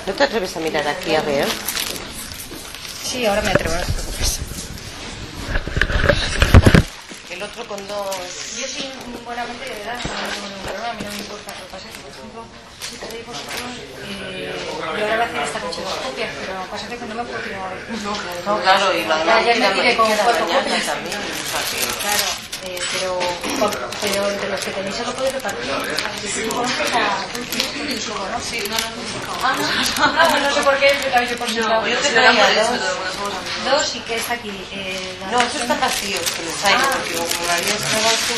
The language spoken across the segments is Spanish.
¿No te atreves a mirar aquí a ver? Sí, ahora me atrevo, no te preocupes. El otro con dos... Yo sí, buenamente, de verdad, no tengo ningún problema, a mí no me importa. Lo que pasa es que, por ejemplo, si queréis vosotros, yo ahora voy a hacer esta noche dos copias, pero pasa que no me puedo tirar. No, claro, y la ya me tiré con cuatro copias también. Claro, pero entre los que tenéis se lo podéis repartir. ¿Tú conoces a Dulce solo, no? Sí, no. No sé por qué, pero también por si no. Yo te traía dos y que está aquí. No, estos están vacíos, que los hay, porque como la había estado así...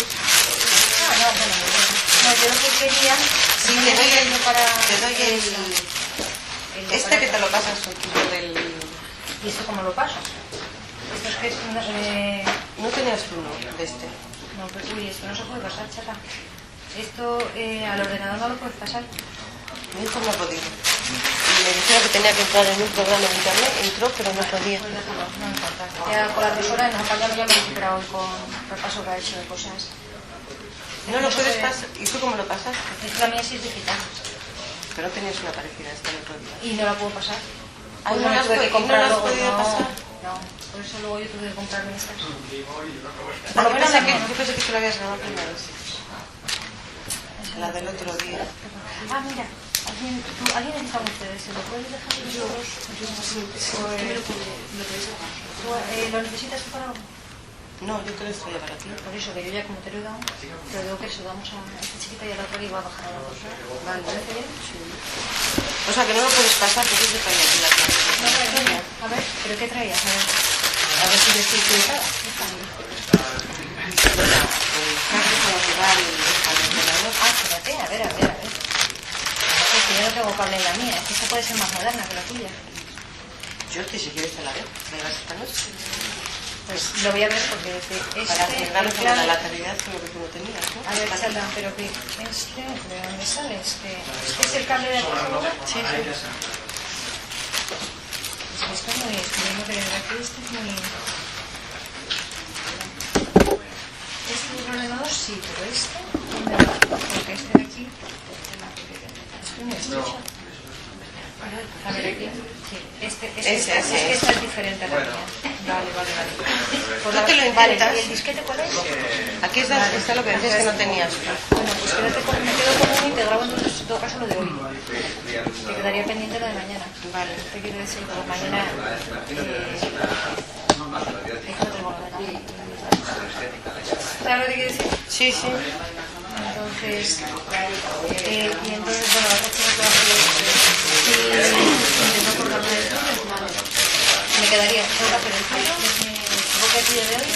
No, yo lo que quería... Sí, te doy el... Este que te lo pasas un kilo del... ¿Y esto cómo lo paso? Esto es que es... ¿No tenías uno de este? No, pero uy, esto no se puede pasar, chata. Esto al ordenador no lo puedes pasar. Mi hijo no ha podido. Y me dijeron que tenía que entrar en un programa de internet, entró, pero no podía. Pues déjalo, no me importa. Ya con las 2 horas nos apañamos, ya me he recuperado hoy con el repaso que ha hecho de cosas. No lo puedes pasar. ¿Y tú cómo lo pasas? Es que la mía sí es digital. Pero no tenías una parecida esta el otro día. Y no la puedo pasar. Ah, Pues ¿no la has tuve que comprar podido luego, pasar? No, por eso luego yo tuve que comprarme estas. Por lo menos yo pensé que tú lo habías grabado primero. La del otro día. Ah, mira. ¿Alguien necesita ustedes? ¿Se lo puedes dejar yo dos? ¿Lo necesitas tú para algo? No, yo te lo estoy para ti. Por eso, que yo ya como te lo he dado, te lo digo que se lo damos a esta chiquita y a la otra que iba a bajar a la otra. Vale. ¿Te parece bien? Sí. O sea, que no lo puedes pasar, porque es de caña aquí la clase. No, a ver, ¿pero qué traías? A ver si yo estoy equivocada. Ah, espérate, a ver. Es que yo no tengo cable en la mía, es que esta puede ser más moderna que la tuya. Yo te si quieres te la veo. ¿Me llevas esta noche? Pues lo voy a ver porque Para cerrarlo con la lateralidad con lo que tú no tenías, ¿no? A ver, Chata, pero que ¿de dónde sale? ¿Este es el cable de aquí? Sí. Pues esto es muy... Estoy que desde aquí esto es muy... Este es el ordenador, sí, pero este... ¿Dónde va? Porque este de aquí... Es muy estrecho. A ver, aquí. Sí, esta es diferente a la mía. Vale. Pues no te lo inventas. ¿Y el disquete cuál es? Aquí está lo que decías que no tenías. Bueno, pues me quedo con uno y te grabo entonces en todo caso lo de hoy. Te quedaría pendiente lo de mañana. Vale. Te quiero decir, por mañana... ¿Sabes lo que quiero decir? Sí. Entonces, y entonces, bueno, la otra chica que va a hacer intento acordarme de esto, me quedaría sola, pero el tuyo, tengo que aquí de hoy,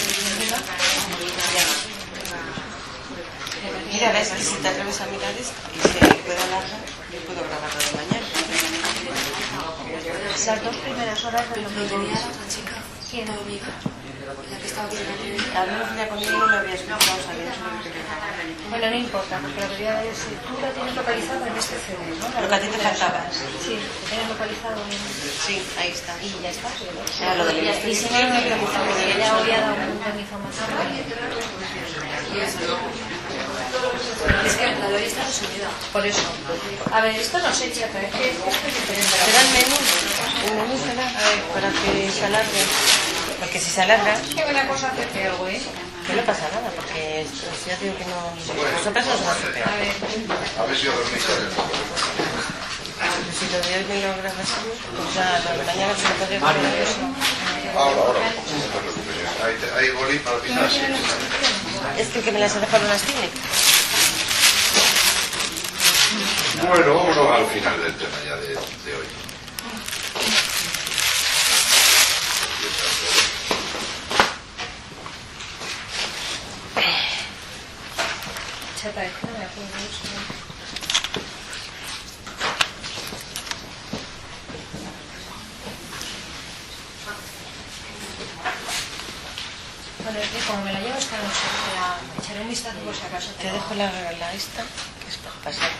Mira, ves que si te atreves a mirar esto y se puede alargar, yo puedo grabarlo de mañana. Las 2 primeras horas de lo que tenía la otra chica. ¿Quién? La amiga. La que estaba aquí en la primera. Hablamos ya conmigo y no lo había escuchado, sabía eso lo que quería. Bueno, no importa, porque lo que voy a decir, tú la tienes localizado en este CD, ¿no? Lo que a ti te faltaba. Sí, lo tienes localizado en... Sí, ahí está. Y ya está. Era lo del Y si no, no me preocupa, porque ya había dado un montón de información. Es que la de hoy está resumida. Por eso. A ver, esto no sé, chica, es que esto es diferente. ¿Será el menú? El menú será, a ver, para que se alargue. Porque si se alarga... Qué buena cosa hacerte algo, ¿eh? No le pasa nada, porque si ya digo que no... Nosotras nos va a superar. A ver. A ver si yo dormí con el Si lo de hoy me lo grabas, pues ya lo de mañana se lo podría poner eso. Ahora. No te preocupes. Hay boli para pisar, sí. Es que me las he dejado unas tiene. Bueno, vámonos al final del tema ya de hoy. Chata, es que no me acuerdo de eso. Bueno, es que como me la llevo esta noche, echaré un vistazo por si acaso. Te dejo la esta, que es para pasar.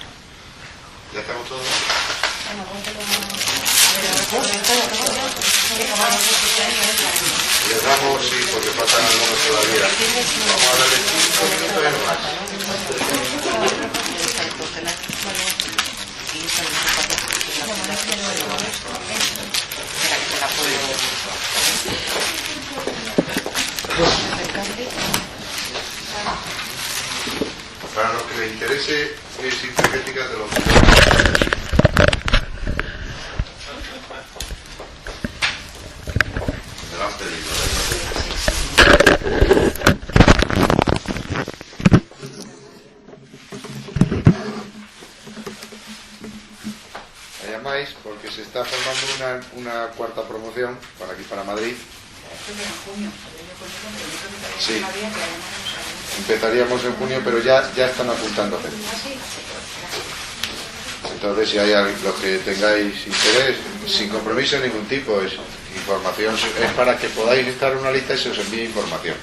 ¿Ya estamos todos? Bueno, póntelo Le damos, sí, porque faltan algunos todavía. Vamos a darle 5 minutos y más. Y ese sintética te lo digo. Delante de la llamáis porque se está formando una cuarta promoción para aquí, para Madrid. Sí. Empezaríamos en junio, pero ya están apuntando gente. Entonces, si hay los que tengáis interés, sin compromiso de ningún tipo, es información, es para que podáis estar en una lista y se os envíe información.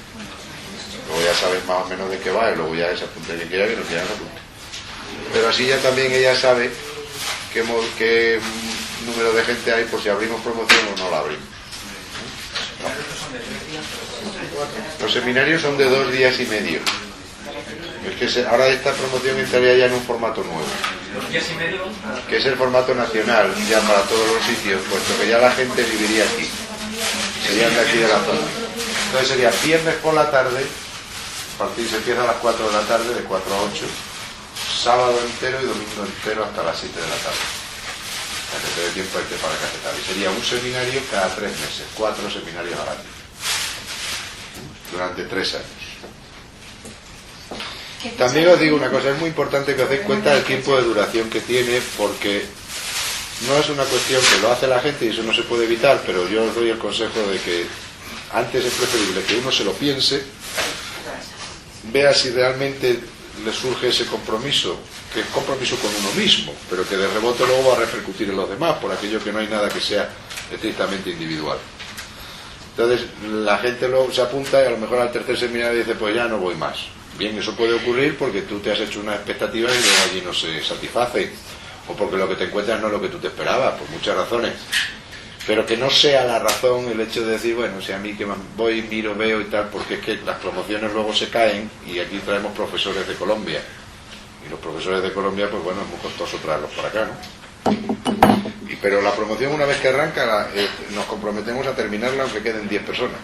Luego ya sabéis más o menos de qué va y luego ya se apunte quien quiera, que no quiera, no apunte. Pero así ya también ella sabe qué número de gente hay por si abrimos promoción o no la abrimos. Los seminarios son de 2 días y medio. Es que ahora esta promoción entraría ya en un formato nuevo, que es el formato nacional, ya para todos los sitios, puesto que ya la gente viviría aquí, serían de aquí de la zona. Entonces sería viernes por la tarde, se empieza a las 4 de la tarde, de 4 a 8, sábado entero y domingo entero hasta las 7 de la tarde, para que te dé tiempo a irte para cacetar. Y sería un seminario cada 3 meses, 4 seminarios al año, durante 3 años. También os digo una cosa, es muy importante que os deis cuenta del tiempo de duración que tiene, porque no es una cuestión que lo hace la gente y eso no se puede evitar, pero yo os doy el consejo de que antes es preferible que uno se lo piense, vea si realmente le surge ese compromiso, que es compromiso con uno mismo, pero que de rebote luego va a repercutir en los demás, por aquello que no hay nada que sea estrictamente individual. Entonces la gente luego se apunta y a lo mejor al tercer seminario dice, pues ya no voy más. Bien, eso puede ocurrir porque tú te has hecho unas expectativas y luego allí no se satisface, o porque lo que te encuentras no es lo que tú te esperabas, por muchas razones. Pero que no sea la razón el hecho de decir, bueno, si a mí que voy, miro, veo y tal, porque es que las promociones luego se caen y aquí traemos profesores de Colombia. Y los profesores de Colombia, pues bueno, es muy costoso traerlos para acá, ¿no? Pero la promoción, una vez que arranca, nos comprometemos a terminarla aunque queden 10 personas.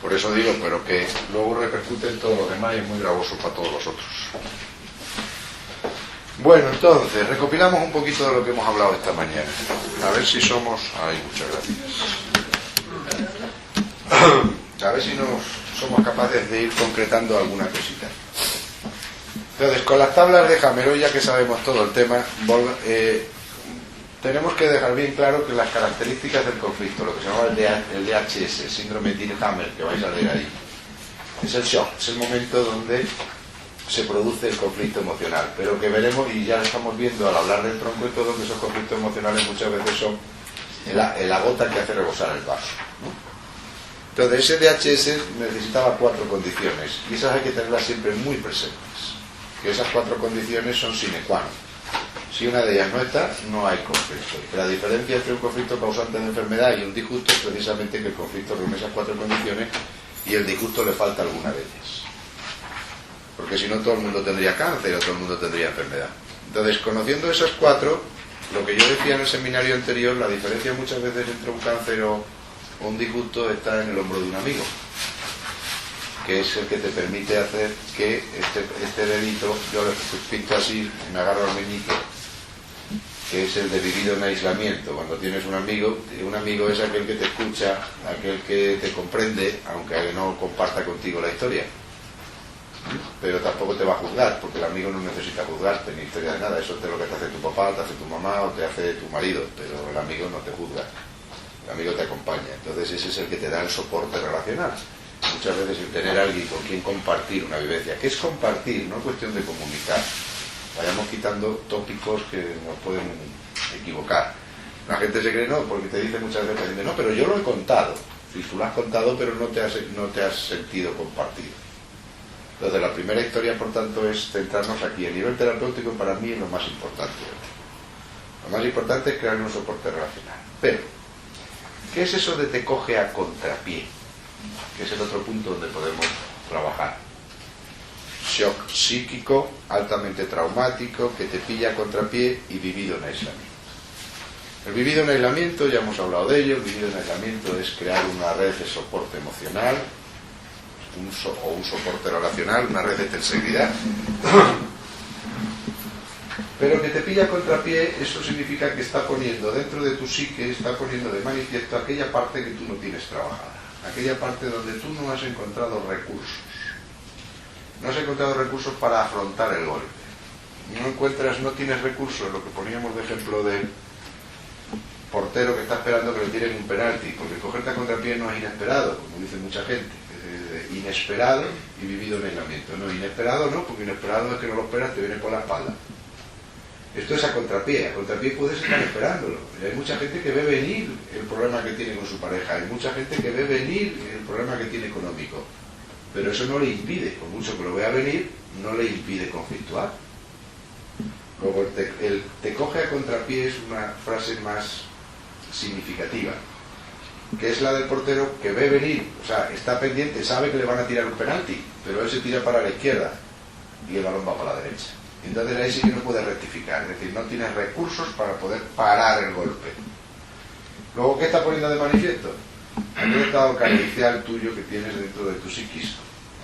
Por eso digo, pero que luego repercute en todos los demás y es muy gravoso para todos los otros. Bueno, entonces, recopilamos un poquito de lo que hemos hablado esta mañana. A ver si somos... Ay, muchas gracias. A ver si somos capaces de ir concretando alguna cosita. Entonces, con las tablas de Hammer, ya que sabemos todo el tema, tenemos que dejar bien claro que las características del conflicto, lo que se llama el DHS, el síndrome Hammer, que vais a leer ahí, es el shock, es el momento donde se produce el conflicto emocional, pero que veremos, y ya lo estamos viendo al hablar del tronco y todo, que esos conflictos emocionales muchas veces son la gota que hace rebosar el vaso, ¿no? Entonces ese DHS necesitaba 4 condiciones, y esas hay que tenerlas siempre muy presentes, que esas 4 condiciones son sine qua non. Si una de ellas no está, no hay conflicto. Y la diferencia entre un conflicto causante de enfermedad y un disgusto es precisamente que el conflicto reúne esas 4 condiciones y el disgusto le falta alguna de ellas. Porque si no, todo el mundo tendría cáncer o todo el mundo tendría enfermedad. Entonces, conociendo esas 4, lo que yo decía en el seminario anterior, la diferencia muchas veces entre un cáncer o un disgusto está en el hombro de un amigo, que es el que te permite hacer que este dedito, yo lo pinto así, me agarro al meñique, que es el de vivido en aislamiento. Cuando tienes un amigo es aquel que te escucha, aquel que te comprende, aunque no comparta contigo la historia, pero tampoco te va a juzgar, porque el amigo no necesita juzgarte ni historia de nada. Eso es lo que te hace tu papá, te hace tu mamá o te hace tu marido, pero el amigo no te juzga, el amigo te acompaña. Entonces ese es el que te da el soporte relacional. Muchas veces el tener a alguien con quien compartir una vivencia. ¿Qué es compartir? No es cuestión de comunicar. Vayamos quitando tópicos que nos pueden equivocar. La gente se cree, no, porque te dice muchas veces, no, pero yo lo he contado. Si tú lo has contado, pero no te has sentido compartido. Entonces la primera historia, por tanto, es centrarnos aquí. El nivel terapéutico para mí es lo más importante. Lo más importante es crear un soporte relacional. Pero, ¿qué es eso de te coge a contrapié? Que es el otro punto donde podemos trabajar. Shock psíquico, altamente traumático, que te pilla a contrapié y vivido en aislamiento. El vivido en aislamiento, ya hemos hablado de ello, el vivido en aislamiento es crear una red de soporte emocional, o un soporte relacional, una red de seguridad, Pero que te pilla a contrapié, eso significa que está poniendo dentro de tu psique, está poniendo de manifiesto aquella parte que tú no tienes trabajada, aquella parte donde tú no has encontrado recursos. No has encontrado recursos para afrontar el golpe. No tienes recursos, lo que poníamos de ejemplo del portero que está esperando que le tiren un penalti, porque cogerte a contrapié no es inesperado, como dice mucha gente. Inesperado y vivido en aislamiento. No, inesperado no, porque inesperado es que no lo esperas, te viene por la espalda. Esto es a contrapié puedes estar esperándolo. Y hay mucha gente que ve venir el problema que tiene con su pareja, hay mucha gente que ve venir el problema que tiene económico, pero eso no le impide, por mucho que lo vea venir, no le impide conflictuar. Luego el te coge a contrapié es una frase más significativa, que es la del portero que ve venir, o sea, está pendiente, sabe que le van a tirar un penalti, pero él se tira para la izquierda y el balón va para la derecha. Entonces ahí sí que no puede rectificar, es decir, no tienes recursos para poder parar el golpe. Luego, ¿qué está poniendo de manifiesto? Aquel estado carencial tuyo que tienes dentro de tu psiquismo.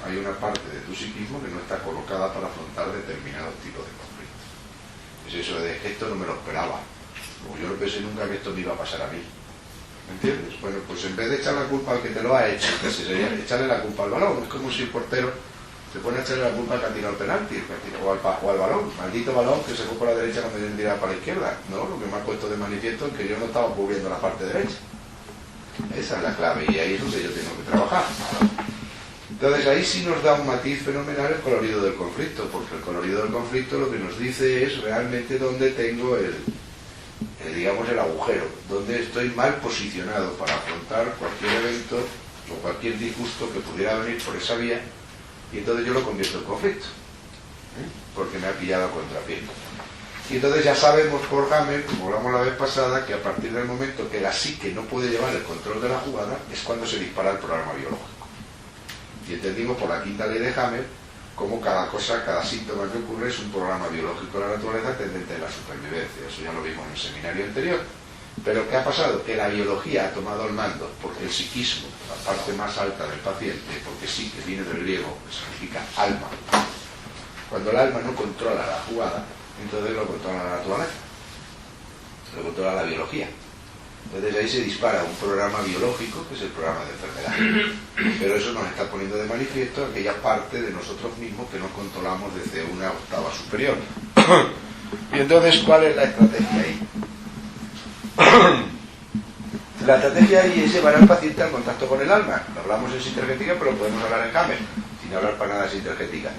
Hay una parte de tu psiquismo que no está colocada para afrontar determinados tipos de conflictos. Es eso de que esto no me lo esperaba. Como yo no pensé nunca que esto me iba a pasar a mí. ¿Me entiendes? Bueno, pues en vez de echar la culpa al que te lo ha hecho, que sería echarle la culpa al balón. Es como si el portero se pone a echarle la culpa al que ha tirado el penalti o al balón. Maldito balón que se fue por la derecha cuando yo tiraba para la izquierda. No, lo que me ha puesto de manifiesto es que yo no estaba cubriendo la parte derecha. Esa es la clave y ahí es donde yo tengo que trabajar. Entonces ahí sí nos da un matiz fenomenal el colorido del conflicto, porque el colorido del conflicto lo que nos dice es realmente dónde tengo digamos el agujero, donde estoy mal posicionado para afrontar cualquier evento o cualquier disgusto que pudiera venir por esa vía, y entonces yo lo convierto en conflicto, porque me ha pillado a contrapié. Y entonces ya sabemos por Hammer, como hablamos la vez pasada, que a partir del momento que la psique no puede llevar el control de la jugada es cuando se dispara el programa biológico. Y entendimos por la quinta ley de Hammer cómo cada cosa, cada síntoma que ocurre es un programa biológico de la naturaleza tendente a la supervivencia. Eso ya lo vimos en el seminario anterior. Pero ¿qué ha pasado? Que la biología ha tomado el mando, porque el psiquismo, la parte más alta del paciente, porque sí, que viene del griego, que significa alma. Cuando el alma no controla la jugada, entonces lo controla la naturaleza, lo controla la biología. Entonces ahí se dispara un programa biológico, que es el programa de enfermedad. Pero eso nos está poniendo de manifiesto aquella parte de nosotros mismos que no controlamos desde una octava superior. Y entonces, ¿cuál es la estrategia ahí? La estrategia ahí es llevar al paciente al contacto con el alma. Lo hablamos en sintergética, pero lo podemos hablar en Hammer, sin hablar para nada de sintergética.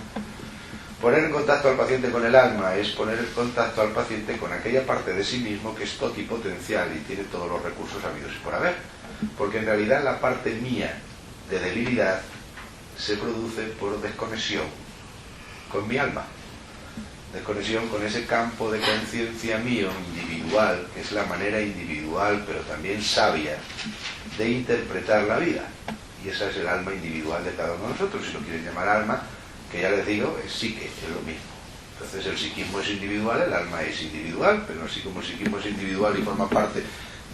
Poner en contacto al paciente con el alma es poner en contacto al paciente con aquella parte de sí mismo que es totipotencial y tiene todos los recursos habidos y por haber. Porque en realidad la parte mía de debilidad se produce por desconexión con mi alma. Desconexión con ese campo de conciencia mío individual, que es la manera individual pero también sabia de interpretar la vida. Y esa es el alma individual de cada uno de nosotros, si lo quieren llamar alma, que ya les digo, es psique, es lo mismo. Entonces el psiquismo es individual, el alma es individual, pero así como el psiquismo es individual y forma parte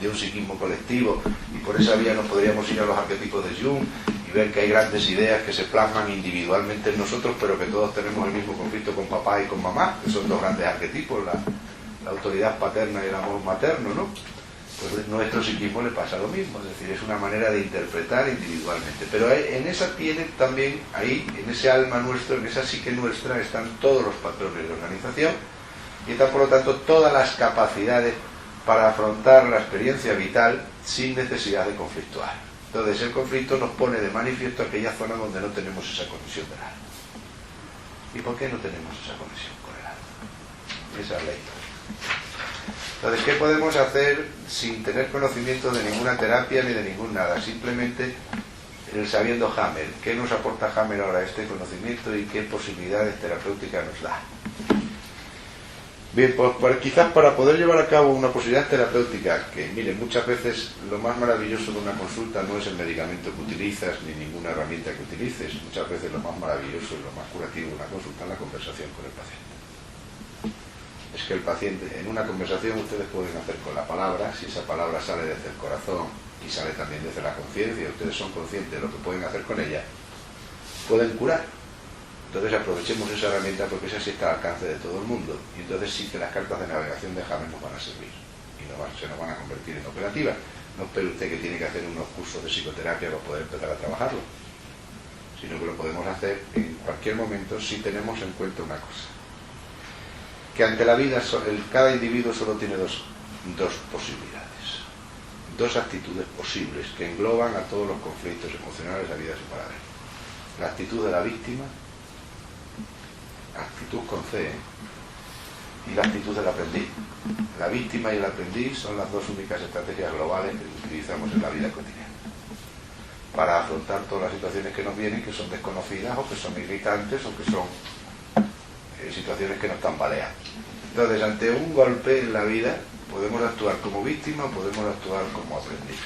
de un psiquismo colectivo, y por esa vía nos podríamos ir a los arquetipos de Jung y ver que hay grandes ideas que se plasman individualmente en nosotros, pero que todos tenemos el mismo conflicto con papá y con mamá, que son dos grandes arquetipos, la autoridad paterna y el amor materno, ¿no? Pues nuestro psiquismo le pasa lo mismo, es decir, es una manera de interpretar individualmente. Pero en esa tiene también, ahí, en ese alma nuestro, en esa psique nuestra, están todos los patrones de organización y están, por lo tanto, todas las capacidades para afrontar la experiencia vital sin necesidad de conflictuar. Entonces, el conflicto nos pone de manifiesto aquella zona donde no tenemos esa conexión del alma. ¿Y por qué no tenemos esa conexión con el alma? Esa es la historia. Entonces, ¿qué podemos hacer sin tener conocimiento de ninguna terapia ni de ningún nada? Simplemente el sabiendo Hammer. ¿Qué nos aporta Hammer ahora este conocimiento y qué posibilidades terapéuticas nos da? Bien, pues quizás para poder llevar a cabo una posibilidad terapéutica, que miren, muchas veces lo más maravilloso de una consulta no es el medicamento que utilizas ni ninguna herramienta que utilices. Muchas veces lo más maravilloso y lo más curativo de una consulta es la conversación con el paciente. Es que el paciente, en una conversación ustedes pueden hacer con la palabra, si esa palabra sale desde el corazón y sale también desde la conciencia, ustedes son conscientes de lo que pueden hacer con ella, pueden curar. Entonces aprovechemos esa herramienta porque esa sí está al alcance de todo el mundo. Y entonces sí que las cartas de navegación de James nos van a servir. Y se nos van a convertir en operativas. No espere usted que tiene que hacer unos cursos de psicoterapia para poder empezar a trabajarlo. Sino que lo podemos hacer en cualquier momento si tenemos en cuenta una cosa. Que ante la vida cada individuo solo tiene dos posibilidades. Dos actitudes posibles que engloban a todos los conflictos emocionales de la vida separada. La actitud de la víctima, actitud con C, y la actitud del aprendiz. La víctima y el aprendiz son las dos únicas estrategias globales que utilizamos en la vida cotidiana para afrontar todas las situaciones que nos vienen, que son desconocidas o que son irritantes o que son situaciones que nos tambalean. Entonces, ante un golpe en la vida podemos actuar como víctima o podemos actuar como aprendiz.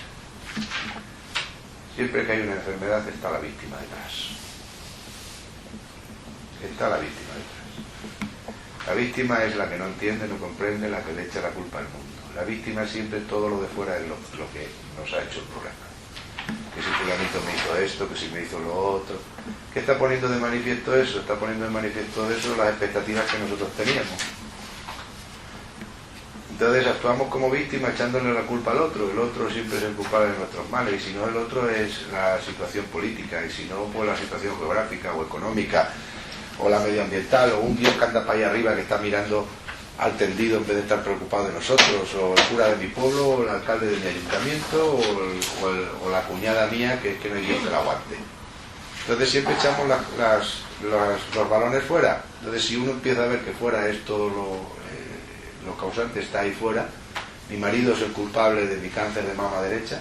Siempre que hay una enfermedad está la víctima detrás. Está la víctima detrás. La víctima es la que no entiende, no comprende, la que le echa la culpa al mundo. La víctima siempre todo lo de fuera es lo que nos ha hecho el problema. Que si fulanito me hizo esto, que si me hizo lo otro. ¿Qué está poniendo de manifiesto eso? Está poniendo de manifiesto eso las expectativas que nosotros teníamos. Entonces actuamos como víctima echándole la culpa al otro. El otro siempre es el culpable de nuestros males, y si no el otro es la situación política, y si no pues la situación geográfica o económica o la medioambiental, o un Dios que anda para allá arriba que está mirando al tendido en vez de estar preocupado de nosotros, o el cura de mi pueblo, o el alcalde de mi ayuntamiento, o la cuñada mía que es que no hay Dios que la aguante. Entonces siempre echamos los balones fuera. Entonces si uno empieza a ver que fuera esto lo causante está ahí fuera, mi marido es el culpable de mi cáncer de mama derecha,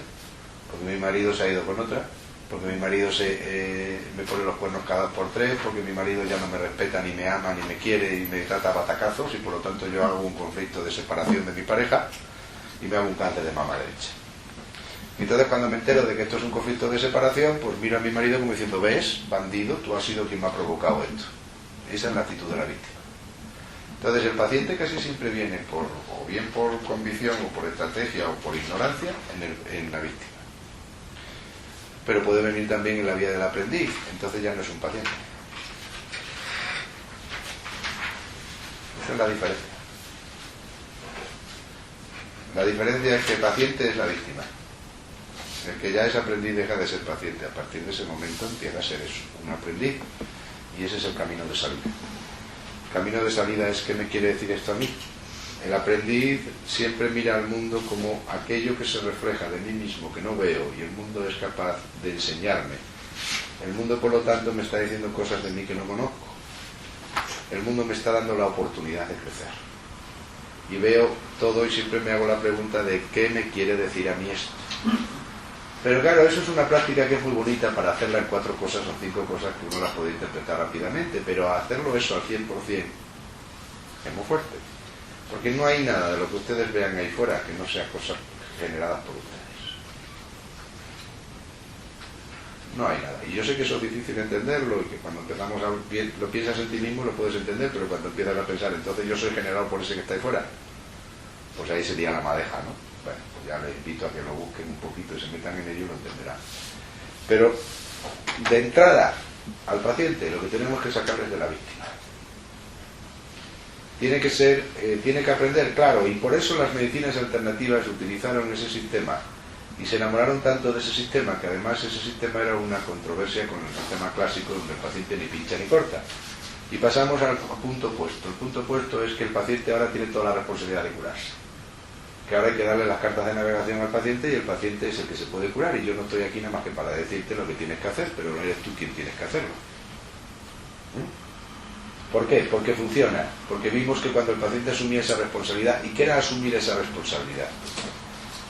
porque mi marido se ha ido con otra, porque mi marido me pone los cuernos cada 2 por 3, porque mi marido ya no me respeta, ni me ama, ni me quiere, y me trata a batacazos, y por lo tanto yo hago un conflicto de separación de mi pareja y me hago un cáncer de mama derecha. Entonces cuando me entero de que esto es un conflicto de separación, pues miro a mi marido como diciendo, ¿ves, bandido? Tú has sido quien me ha provocado esto. Esa es la actitud de la víctima. Entonces el paciente casi siempre viene o bien por convicción o por estrategia o por ignorancia en la víctima. Pero puede venir también en la vía del aprendiz, entonces ya no es un paciente. Esa es la diferencia. La diferencia es que el paciente es la víctima. El que ya es aprendiz deja de ser paciente. A partir de ese momento empieza a ser eso, un aprendiz. Y ese es el camino de salida. El camino de salida es, ¿qué me quiere decir esto a mí? El aprendiz siempre mira al mundo como aquello que se refleja de mí mismo, que no veo, y el mundo es capaz de enseñarme. El mundo, por lo tanto, me está diciendo cosas de mí que no conozco. El mundo me está dando la oportunidad de crecer. Y veo todo y siempre me hago la pregunta de ¿qué me quiere decir a mí esto? Pero claro, eso es una práctica que es muy bonita para hacerla en 4 cosas o 5 cosas que uno las puede interpretar rápidamente, pero hacerlo eso al 100% es muy fuerte. Porque no hay nada de lo que ustedes vean ahí fuera que no sea cosas generadas por ustedes. No hay nada. Y yo sé que eso es difícil entenderlo y que cuando empezamos lo piensas en ti mismo lo puedes entender, pero cuando empiezas a pensar, entonces yo soy generado por ese que está ahí fuera, pues ahí sería la madeja, ¿no? Bueno, pues ya les invito a que lo busquen un poquito y se metan en ello y lo entenderán. Pero de entrada al paciente lo que tenemos que sacarles de la víctima. Tiene que aprender, claro, y por eso las medicinas alternativas utilizaron ese sistema y se enamoraron tanto de ese sistema, que además ese sistema era una controversia con el sistema clásico donde el paciente ni pincha ni corta. Y pasamos al punto opuesto. El punto opuesto es que el paciente ahora tiene toda la responsabilidad de curarse. Que ahora hay que darle las cartas de navegación al paciente y el paciente es el que se puede curar, y yo no estoy aquí nada más que para decirte lo que tienes que hacer, pero no eres tú quien tienes que hacerlo. ¿Por qué? Porque funciona. Porque vimos que cuando el paciente asumía esa responsabilidad, ¿y qué era asumir esa responsabilidad?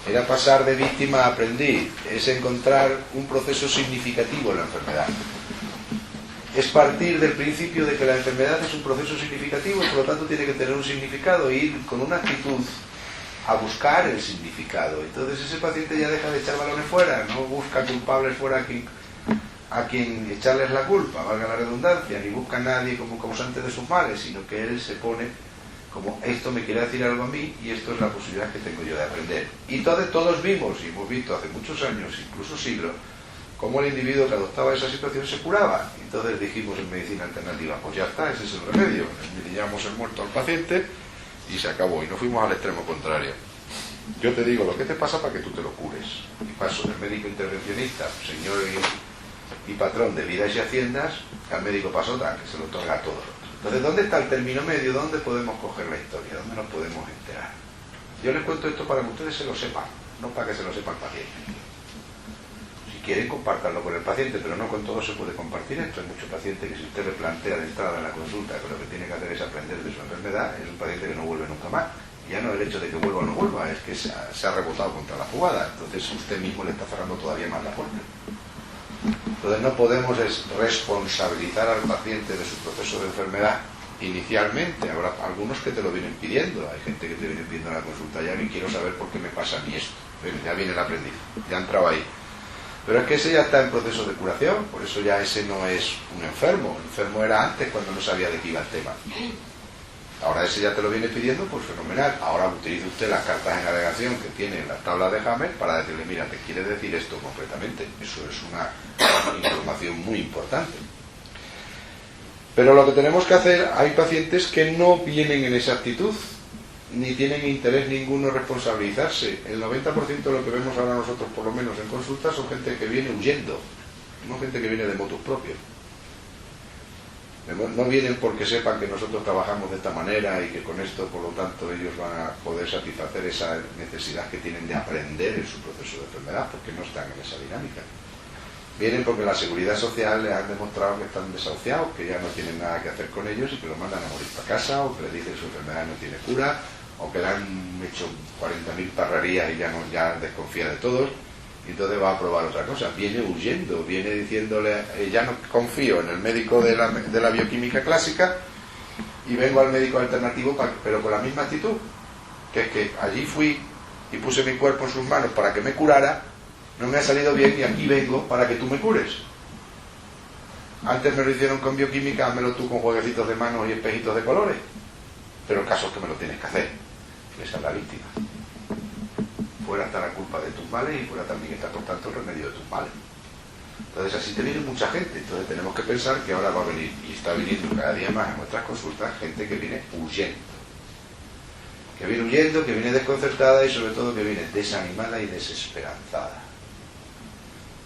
Era pasar de víctima a aprendiz, es encontrar un proceso significativo en la enfermedad. Es partir del principio de que la enfermedad es un proceso significativo y por lo tanto tiene que tener un significado e ir con una actitud a buscar el significado. Entonces ese paciente ya deja de echar balones fuera, no busca culpables fuera a quien echarles la culpa, valga la redundancia, ni busca a nadie como causante de sus males, sino que él se pone como esto me quiere decir algo a mí y esto es la posibilidad que tengo yo de aprender. Y todos vimos y hemos visto hace muchos años, incluso siglos, cómo el individuo que adoptaba esa situación se curaba. Entonces dijimos en medicina alternativa, pues ya está, ese es el remedio. Le llevamos el muerto al paciente y se acabó, y nos fuimos al extremo contrario. Yo te digo lo que te pasa para que tú te lo cures. Y paso del médico intervencionista, señor y patrón de vidas y haciendas, al médico pasota, que se lo otorga a todos. Entonces, ¿dónde está el término medio? ¿Dónde podemos coger la historia? ¿Dónde nos podemos enterar? Yo les cuento esto para que ustedes se lo sepan, no para que se lo sepa el paciente. Si quieren, compártanlo con el paciente, pero no con todo se puede compartir esto. Hay muchos pacientes que si usted le plantea de entrada en la consulta que lo que tiene que hacer es aprender de su enfermedad, es un paciente que no vuelve nunca más. Ya no el hecho de que vuelva o no vuelva, es que se ha rebotado contra la jugada. Entonces usted mismo le está cerrando todavía más la puerta. Entonces no podemos responsabilizar al paciente de su proceso de enfermedad inicialmente. Habrá algunos que te lo vienen pidiendo. Hay gente que te viene pidiendo en la consulta, ya ni quiero saber por qué me pasa a mí esto. Bueno, ya viene el aprendiz, ya ha entrado ahí. Pero es que ese ya está en proceso de curación, por eso ya ese no es un enfermo. El enfermo era antes, cuando no sabía de qué iba el tema. Ahora ese ya te lo viene pidiendo, pues fenomenal. Ahora utilice usted las cartas de navegación que tiene en la tabla de Hammer para decirle, mira, te quiere decir esto concretamente. Eso es una información muy importante. Pero lo que tenemos que hacer, hay pacientes que no vienen en esa actitud, ni tienen interés ninguno en responsabilizarse. El 90% de lo que vemos ahora nosotros, por lo menos en consulta, son gente que viene huyendo, no gente que viene de motus propios. No vienen porque sepan que nosotros trabajamos de esta manera y que con esto, por lo tanto, ellos van a poder satisfacer esa necesidad que tienen de aprender en su proceso de enfermedad, porque no están en esa dinámica. Vienen porque la seguridad social les han demostrado que están desahuciados, que ya no tienen nada que hacer con ellos y que los mandan a morir para casa, o que les dicen que su enfermedad no tiene cura, o que le han hecho 40.000 parrerías y ya desconfía de todos. Y entonces va a probar otra cosa. Viene huyendo, viene diciéndole, ya no confío en el médico de la bioquímica clásica y vengo al médico alternativo, pero con la misma actitud, que es que allí fui y puse mi cuerpo en sus manos para que me curara, no me ha salido bien y aquí vengo para que tú me cures. Antes me lo hicieron con bioquímica, házmelo tú con jueguecitos de manos y espejitos de colores, pero el caso es que me lo tienes que hacer. Esa es la víctima. Fuera está la culpa de tus males y fuera también está, por tanto, el remedio de tus males. Entonces así te viene mucha gente. Entonces tenemos que pensar que ahora va a venir, y está viniendo cada día más en nuestras consultas, gente que viene huyendo. Que viene huyendo, que viene desconcertada y sobre todo que viene desanimada y desesperanzada.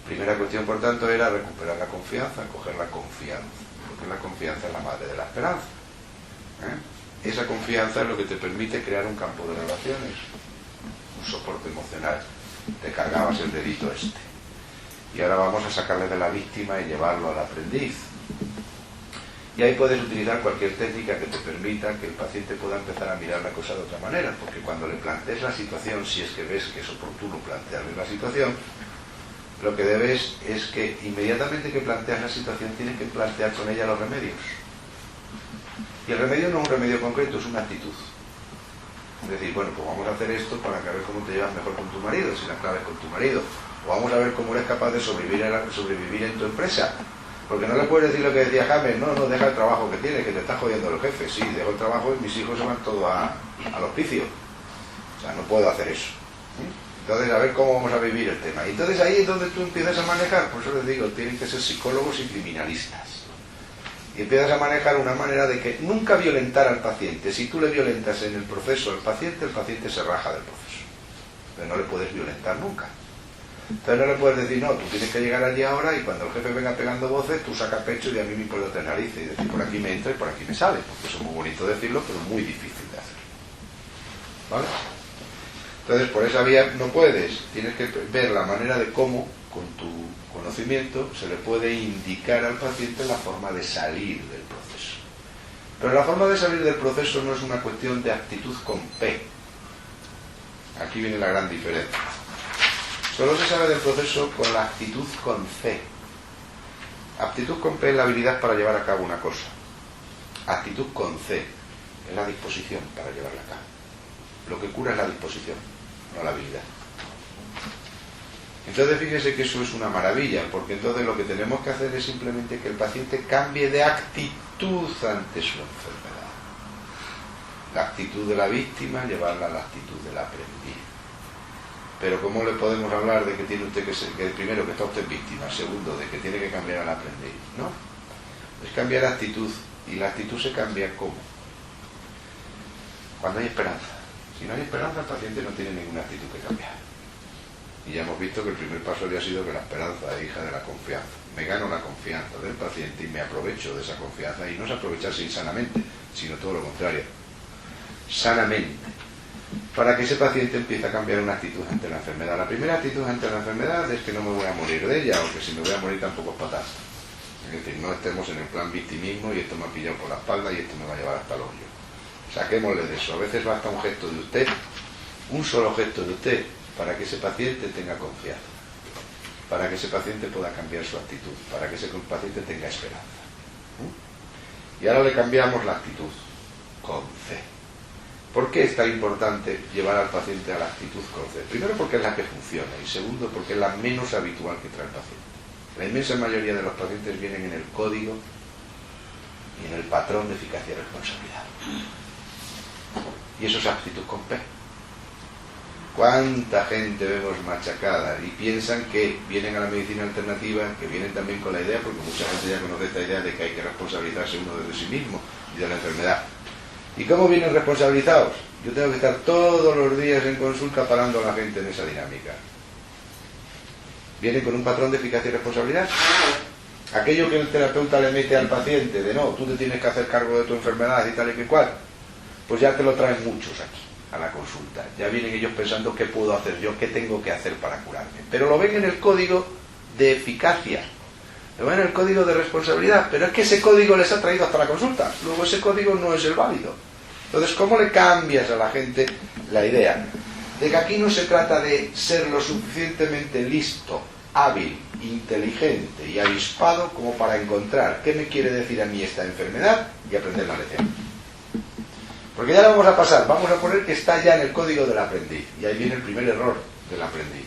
Primera cuestión, por tanto, era recuperar la confianza, coger la confianza. Porque la confianza es la madre de la esperanza. Esa confianza es lo que te permite crear un campo de relaciones, un soporte emocional. Te cargabas el dedito este. Y ahora vamos a sacarle de la víctima y llevarlo al aprendiz. Y ahí puedes utilizar cualquier técnica que te permita que el paciente pueda empezar a mirar la cosa de otra manera, porque cuando le plantees la situación, si es que ves que es oportuno plantearle la situación, lo que debes es que inmediatamente que planteas la situación tienes que plantear con ella los remedios. Y el remedio no es un remedio concreto, es una actitud. Es decir, bueno, pues vamos a hacer esto para que a ver cómo te llevas mejor con tu marido, si la clave es con tu marido. O vamos a ver cómo eres capaz de sobrevivir en tu empresa. Porque no le puedes decir lo que decía James, no, deja el trabajo que tienes, que te está jodiendo el jefe. Sí, dejo el trabajo y mis hijos se van todos al hospicio. O sea, no puedo hacer eso. Entonces, a ver cómo vamos a vivir el tema. Y entonces ahí es donde tú empiezas a manejar, por eso les digo, tienen que ser psicólogos y criminalistas. Y empiezas a manejar una manera de que nunca violentar al paciente. Si tú le violentas en el proceso al paciente, el paciente se raja del proceso. Pero no le puedes violentar nunca. Entonces no le puedes decir, no, tú tienes que llegar allí ahora y cuando el jefe venga pegando voces, tú sacas pecho y a mí me importa tres narices. Y decir, por aquí me entra y por aquí me sale. Porque eso es muy bonito decirlo, pero muy difícil de hacer. ¿Vale? Entonces, por esa vía no puedes. Tienes que ver la manera de cómo, con tu conocimiento, se le puede indicar al paciente la forma de salir del proceso. Pero la forma de salir del proceso no es una cuestión de actitud con P. Aquí viene la gran diferencia. Solo se sabe del proceso con la actitud con C. Actitud con P es la habilidad para llevar a cabo una cosa. Actitud con C es la disposición para llevarla a cabo. Lo que cura es la disposición, no la habilidad. Entonces fíjese que eso es una maravilla, porque entonces lo que tenemos que hacer es simplemente que el paciente cambie de actitud ante su enfermedad. La actitud de la víctima, llevarla a la actitud del aprendiz. Pero ¿cómo le podemos hablar de que tiene usted que ser, que primero que está usted víctima, segundo de que tiene que cambiar al aprendiz? No, es cambiar la actitud, y la actitud se cambia ¿cómo? Cuando hay esperanza. Si no hay esperanza, el paciente no tiene ninguna actitud que cambiar. Y ya hemos visto que el primer paso había sido que la esperanza es hija de la confianza. Me gano la confianza del paciente y me aprovecho de esa confianza, y no es aprovecharse insanamente, sino todo lo contrario, sanamente, para que ese paciente empiece a cambiar una actitud ante la enfermedad. La primera actitud ante la enfermedad es que no me voy a morir de ella, o que si me voy a morir tampoco es fatal. Es decir, no estemos en el plan victimismo y esto me ha pillado por la espalda y esto me va a llevar hasta el hoyo. Saquémosle de eso. A veces basta un gesto de usted, un solo gesto de usted, para que ese paciente tenga confianza, para que ese paciente pueda cambiar su actitud, para que ese paciente tenga esperanza. Y ahora le cambiamos la actitud con C. ¿Por qué es tan importante llevar al paciente a la actitud con C? Primero porque es la que funciona, y segundo porque es la menos habitual que trae el paciente. La inmensa mayoría de los pacientes vienen en el código y en el patrón de eficacia y responsabilidad. Y eso es actitud con P. ¿Cuánta gente vemos machacada y piensan que vienen a la medicina alternativa, que vienen también con la idea, porque mucha gente ya conoce esta idea de que hay que responsabilizarse uno de sí mismo y de la enfermedad? ¿Y cómo vienen responsabilizados? Yo tengo que estar todos los días en consulta parando a la gente en esa dinámica. Vienen con un patrón de eficacia y responsabilidad. Aquello que el terapeuta le mete al paciente de no, tú te tienes que hacer cargo de tu enfermedad y tal y que cual, pues ya te lo traen muchos aquí a la consulta. Ya vienen ellos pensando qué puedo hacer yo, qué tengo que hacer para curarme. Pero lo ven en el código de eficacia, lo ven en el código de responsabilidad, pero es que ese código les ha traído hasta la consulta. Luego ese código no es el válido. Entonces, ¿cómo le cambias a la gente la idea de que aquí no se trata de ser lo suficientemente listo, hábil, inteligente y avispado como para encontrar qué me quiere decir a mí esta enfermedad y aprender la lección? Porque ya lo vamos a pasar, vamos a poner que está ya en el código del aprendiz, y ahí viene el primer error del aprendiz.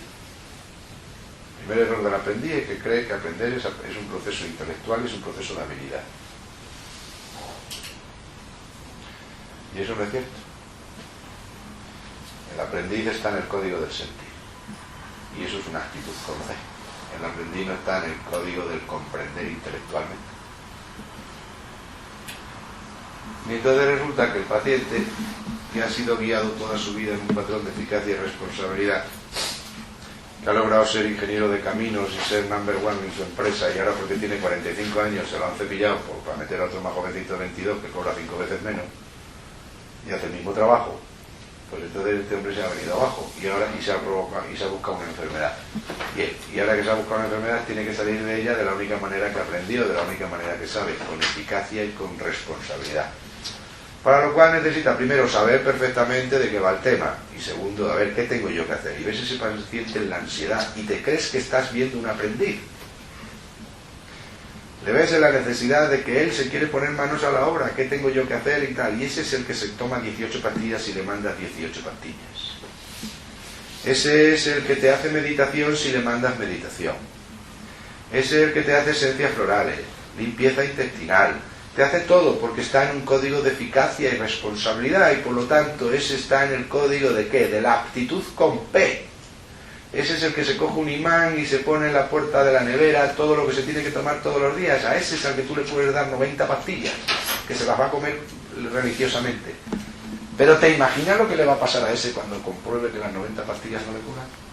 El primer error del aprendiz es que cree que aprender es un proceso intelectual, es un proceso de habilidad. Y eso no es cierto. El aprendiz está en el código del sentir, y eso es una actitud con C. El aprendiz no está en el código del comprender intelectualmente. Y entonces resulta que el paciente, que ha sido guiado toda su vida en un patrón de eficacia y responsabilidad, que ha logrado ser ingeniero de caminos y ser number one en su empresa, y ahora porque tiene 45 años se lo han cepillado para meter a otro más jovencito de 22 que cobra 5 veces menos y hace el mismo trabajo, pues entonces este hombre se ha venido abajo y se ha buscado una enfermedad. Bien, y ahora que se ha buscado una enfermedad tiene que salir de ella de la única manera que aprendió, de la única manera que sabe, con eficacia y con responsabilidad. Para lo cual necesita primero saber perfectamente de qué va el tema, y segundo, a ver qué tengo yo que hacer. Y ves ese paciente en la ansiedad y te crees que estás viendo un aprendiz. Le ves en la necesidad de que él se quiere poner manos a la obra, qué tengo yo que hacer y tal. Y ese es el que se toma 18 pastillas y le manda 18 pastillas. Ese es el que te hace meditación si le mandas meditación. Ese es el que te hace esencias florales, limpieza intestinal. Te hace todo porque está en un código de eficacia y responsabilidad, y por lo tanto ese está en el código de ¿qué? De la aptitud con P. Ese es el que se coge un imán y se pone en la puerta de la nevera todo lo que se tiene que tomar todos los días. A ese es al que tú le puedes dar 90 pastillas, que se las va a comer religiosamente. Pero ¿te imaginas lo que le va a pasar a ese cuando compruebe que las 90 pastillas no le curan?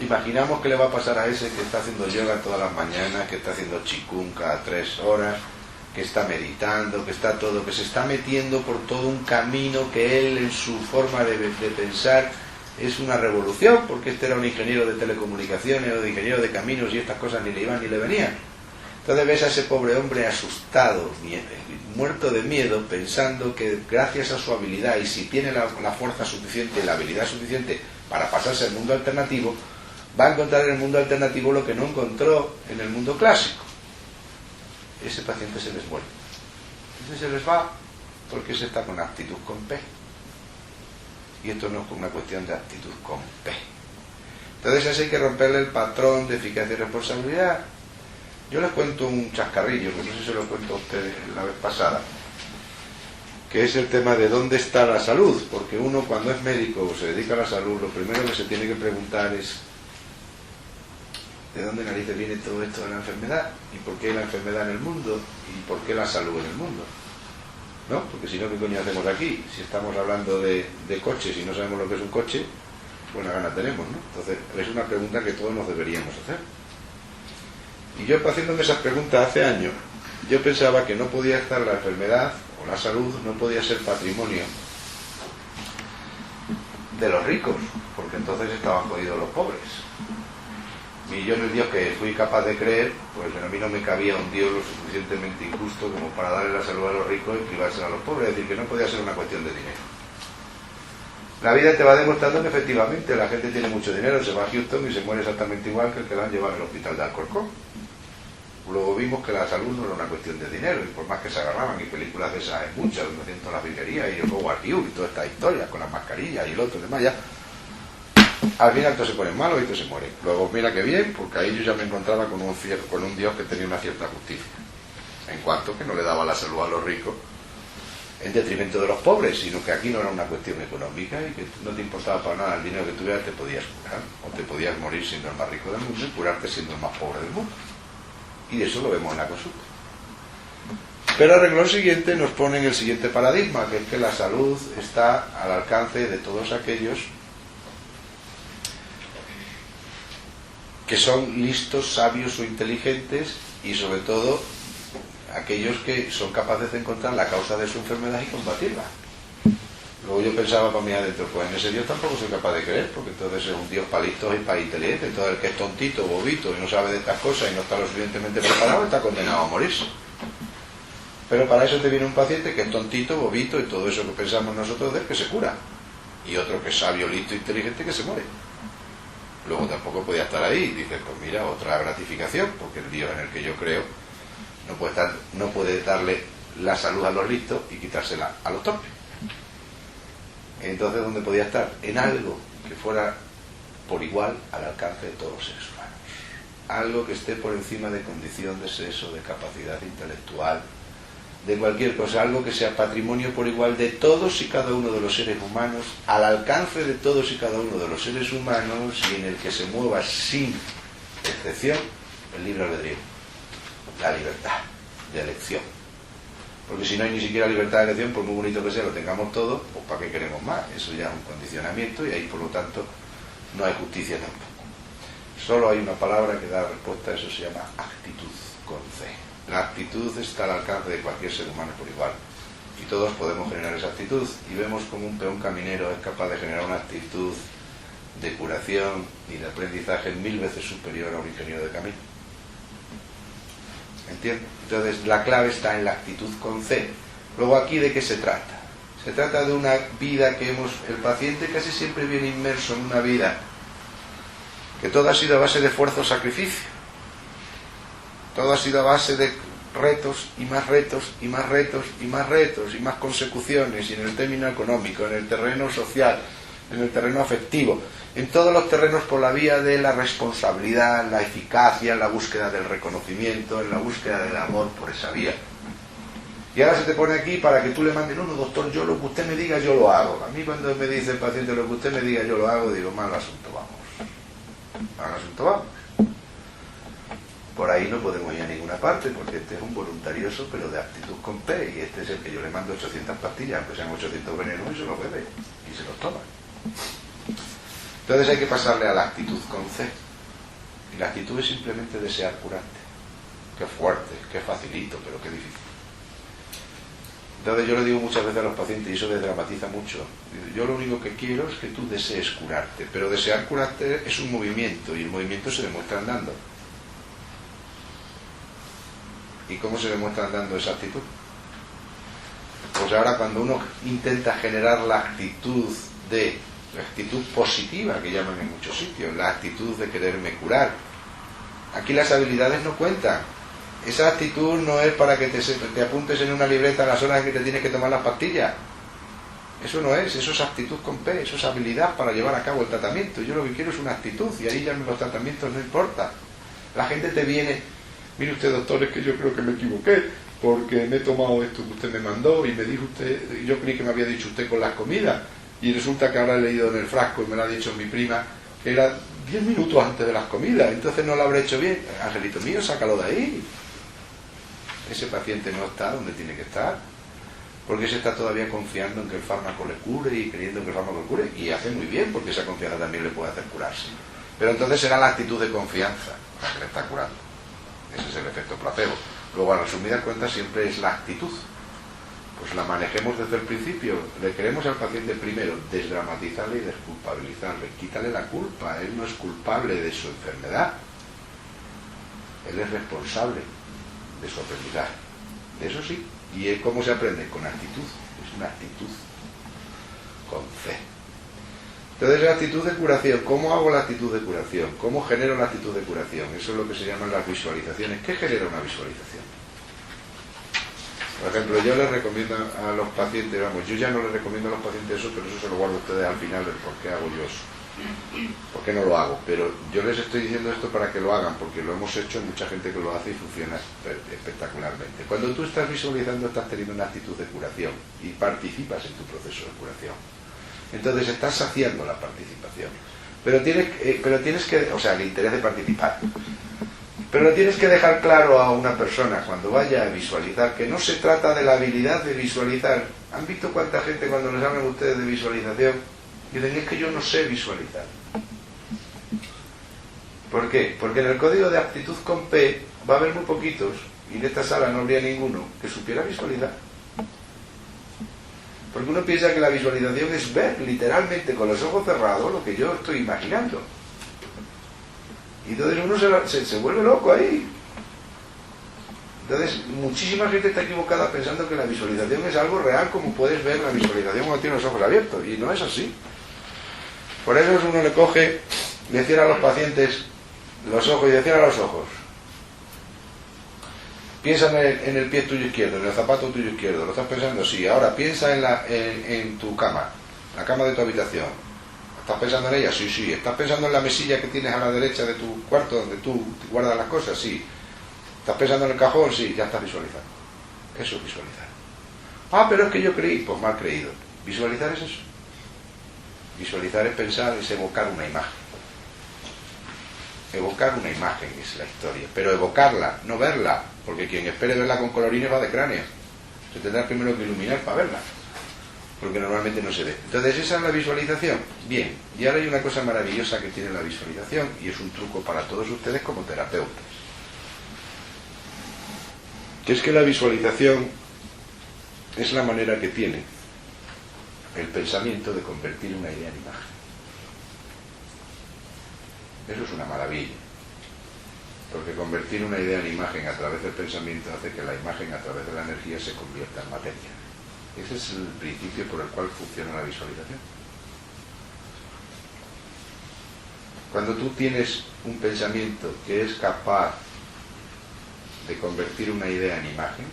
Imaginamos que le va a pasar a ese que está haciendo yoga todas las mañanas, que está haciendo qigong cada 3 horas, que está meditando, que está todo, que se está metiendo por todo un camino que él en su forma de pensar es una revolución, porque este era un ingeniero de telecomunicaciones o de ingeniero de caminos y estas cosas ni le iban ni le venían. Entonces ves a ese pobre hombre asustado, muerto de miedo, pensando que gracias a su habilidad, y si tiene la fuerza suficiente y la habilidad suficiente para pasarse al mundo alternativo, va a encontrar en el mundo alternativo lo que no encontró en el mundo clásico. Ese paciente se les vuelve. Entonces se les va porque se está con actitud con P. Y esto no es una cuestión de actitud con P. Entonces así hay que romperle el patrón de eficacia y responsabilidad. Yo les cuento un chascarrillo, que no sé si se lo cuento a ustedes la vez pasada, que es el tema de dónde está la salud, porque uno cuando es médico o se dedica a la salud, lo primero que se tiene que preguntar es ¿de dónde narices viene todo esto de la enfermedad? ¿Y por qué la enfermedad en el mundo? ¿Y por qué la salud en el mundo? ¿No? Porque si no, ¿qué coño hacemos aquí? Si estamos hablando de coches y no sabemos lo que es un coche, buena gana tenemos, ¿no? Entonces, es una pregunta que todos nos deberíamos hacer. Y yo, haciéndome esas preguntas hace años, yo pensaba que no podía estar la enfermedad o la salud, no podía ser patrimonio de los ricos, porque entonces estaban jodidos los pobres. Y yo en el Dios que fui capaz de creer, pues a mí no me cabía un Dios lo suficientemente injusto como para darle la salud a los ricos y privársela a los pobres, es decir, que no podía ser una cuestión de dinero. La vida te va demostrando que efectivamente la gente tiene mucho dinero, se va a Houston y se muere exactamente igual que el que la han llevado al hospital de Alcorcón. Luego vimos que la salud no era una cuestión de dinero, y por más que se agarraban, y películas de esas hay muchas, donde siento la virguería y el Howard Hughes y todas estas historias con las mascarillas y el otro y demás, ya al final todos se ponen malos y todos se mueren. Luego mira que bien, porque ahí yo ya me encontraba con un Dios que tenía una cierta justicia, en cuanto que no le daba la salud a los ricos en detrimento de los pobres, sino que aquí no era una cuestión económica y que no te importaba para nada el dinero que tuvieras, te podías curar, o te podías morir siendo el más rico del mundo y curarte siendo el más pobre del mundo. Y eso lo vemos en la consulta. Pero a renglón siguiente nos ponen el siguiente paradigma, que es que la salud está al alcance de todos aquellos que son listos, sabios o inteligentes, y sobre todo aquellos que son capaces de encontrar la causa de su enfermedad y combatirla. Luego yo pensaba para mí adentro, pues en ese Dios tampoco soy capaz de creer, porque entonces es un Dios para listos y para inteligentes. Todo el que es tontito, bobito y no sabe de estas cosas y no está lo suficientemente preparado está condenado a morirse. Pero para eso te viene un paciente que es tontito, bobito y todo eso que pensamos nosotros de él, que se cura, y otro que es sabio, listo, inteligente, que se muere. Luego tampoco podía estar ahí. Dices, pues mira, otra gratificación, porque el Dios en el que yo creo no puede darle la salud a los listos y quitársela a los torpes. Entonces, ¿dónde podía estar? En algo que fuera por igual al alcance de todos los seres humanos. Algo que esté por encima de condición de sexo, de capacidad intelectual, de cualquier cosa, algo que sea patrimonio por igual de todos y cada uno de los seres humanos, al alcance de todos y cada uno de los seres humanos, y en el que se mueva sin excepción el libre albedrío, la libertad de elección. Porque si no hay ni siquiera libertad de elección, por muy bonito que sea, lo tengamos todo, pues ¿para qué queremos más? Eso ya es un condicionamiento, y ahí por lo tanto no hay justicia tampoco. Solo hay una palabra que da respuesta a eso, se llama actitud, con C. La actitud está al alcance de cualquier ser humano por igual, y todos podemos generar esa actitud, y vemos como un peón caminero es capaz de generar una actitud de curación y de aprendizaje 1000 veces superior a un ingeniero de camino. ¿Entiendes? Entonces la clave está en la actitud con C. Luego aquí, ¿de qué se trata? Se trata de una vida que el paciente casi siempre viene inmerso en una vida que todo ha sido a base de esfuerzo, sacrificio. Todo ha sido a base de retos y más retos y más retos y más retos y más consecuciones, y en el término económico, en el terreno social, en el terreno afectivo, en todos los terrenos por la vía de la responsabilidad, la eficacia, en la búsqueda del reconocimiento, en la búsqueda del amor por esa vía. Y ahora se te pone aquí para que tú le mandes, no, doctor, yo lo que usted me diga yo lo hago. A mí cuando me dice el paciente lo que usted me diga yo lo hago, digo, mal asunto vamos. Mal asunto vamos. Por ahí no podemos ir a ninguna parte, porque este es un voluntarioso, pero de actitud con P, y este es el que yo le mando 800 pastillas, aunque sean 800 venenos, y se los bebe, y se los toma. Entonces hay que pasarle a la actitud con C. Y la actitud es simplemente desear curarte. Qué fuerte, qué facilito, pero qué difícil. Entonces yo le digo muchas veces a los pacientes, y eso les dramatiza mucho, yo lo único que quiero es que tú desees curarte, pero desear curarte es un movimiento, y el movimiento se demuestra andando. ¿Y cómo se demuestra andando esa actitud? Pues ahora cuando uno intenta generar la actitud positiva, que llaman en muchos sitios, la actitud de quererme curar, aquí las habilidades no cuentan. Esa actitud no es para que te apuntes en una libreta a las horas en que te tienes que tomar las pastillas. Eso no es, eso es actitud con P, eso es habilidad para llevar a cabo el tratamiento. Yo lo que quiero es una actitud, y ahí ya los tratamientos no importa. La gente te viene, mire usted, doctor, es que yo creo que me equivoqué, porque me he tomado esto que usted me mandó y me dijo usted, yo creí que me había dicho usted con las comidas, y resulta que ahora he leído en el frasco y me lo ha dicho mi prima que era 10 minutos antes de las comidas, entonces no lo habré hecho bien. Angelito mío, sácalo de ahí. Ese paciente no está donde tiene que estar, porque se está todavía confiando en que el fármaco le cure y creyendo que el fármaco le cure, y hace muy bien, porque esa confianza también le puede hacer curarse. Pero entonces será la actitud de confianza la que le está curando. Ese es el efecto placebo. Luego, a resumidas cuentas, siempre es la actitud. Pues la manejemos desde el principio. Le queremos al paciente primero desdramatizarle y desculpabilizarle. Quítale la culpa. Él no es culpable de su enfermedad. Él es responsable de su aprendizaje. De eso sí. ¿Y cómo se aprende? Con actitud. Es una actitud. Con C. Entonces, la actitud de curación. ¿Cómo hago la actitud de curación? ¿Cómo genero la actitud de curación? Eso es lo que se llaman las visualizaciones. ¿Qué genera una visualización? Por ejemplo, yo les recomiendo a los pacientes, vamos, yo ya no les recomiendo a los pacientes eso, pero eso se lo guardo a ustedes al final del por qué hago yo eso. ¿Por qué no lo hago? Pero yo les estoy diciendo esto para que lo hagan, porque lo hemos hecho, mucha gente que lo hace y funciona espectacularmente. Cuando tú estás visualizando, estás teniendo una actitud de curación y participas en tu proceso de curación. Entonces estás saciando la participación. Pero tienes que, o sea, el interés de participar. Pero lo tienes que dejar claro a una persona cuando vaya a visualizar, que no se trata de la habilidad de visualizar. ¿Han visto cuánta gente cuando les hablan ustedes de visualización dicen, es que yo no sé visualizar? ¿Por qué? Porque en el código de aptitud con P va a haber muy poquitos, y en esta sala no habría ninguno que supiera visualizar. Porque uno piensa que la visualización es ver literalmente con los ojos cerrados lo que yo estoy imaginando. Y entonces uno se vuelve loco ahí. Entonces, muchísima gente está equivocada pensando que la visualización es algo real, como puedes ver la visualización cuando tienes los ojos abiertos. Y no es así. Por eso uno le coge, le cierra a los pacientes los ojos y le cierra los ojos. Piensa en el pie tuyo izquierdo, en el zapato tuyo izquierdo. ¿Lo estás pensando? Sí. Ahora piensa en tu cama, la cama de tu habitación. ¿Estás pensando en ella? Sí, sí. ¿Estás pensando en la mesilla que tienes a la derecha de tu cuarto donde tú guardas las cosas? Sí. ¿Estás pensando en el cajón? Sí, ya estás visualizando. Eso es visualizar. Ah, pero es que yo creí. Pues mal creído. Visualizar es eso. Visualizar es pensar, es evocar una imagen. Evocar una imagen es la historia. Pero evocarla, no verla. Porque quien espere verla con colorines va de cráneo. Se tendrá primero que iluminar para verla. Porque normalmente no se ve. Entonces esa es la visualización. Bien, y ahora hay una cosa maravillosa que tiene la visualización, y es un truco para todos ustedes como terapeutas, que es que la visualización es la manera que tiene el pensamiento de convertir una idea en imagen. Eso es una maravilla, porque convertir una idea en imagen a través del pensamiento hace que la imagen a través de la energía se convierta en materia. Ese es el principio por el cual funciona la visualización. Cuando tú tienes un pensamiento que es capaz de convertir una idea en imagen,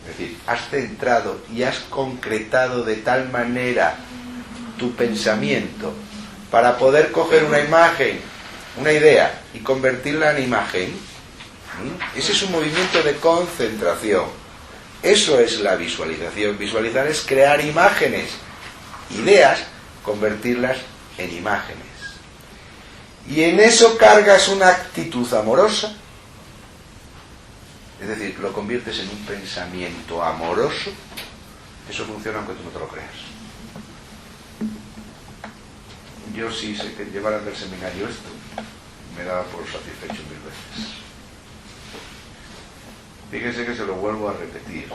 es decir, has centrado y has concretado de tal manera tu pensamiento para poder coger una imagen, una idea, y convertirla en imagen, ese es un movimiento de concentración. Eso es la visualización. Visualizar es crear imágenes, ideas, convertirlas en imágenes. Y en eso cargas una actitud amorosa. Es decir, lo conviertes en un pensamiento amoroso. Eso funciona aunque tú no te lo creas. Yo sí sé que llevar del seminario esto me daba por satisfecho 1000 veces. Fíjense que se lo vuelvo a repetir.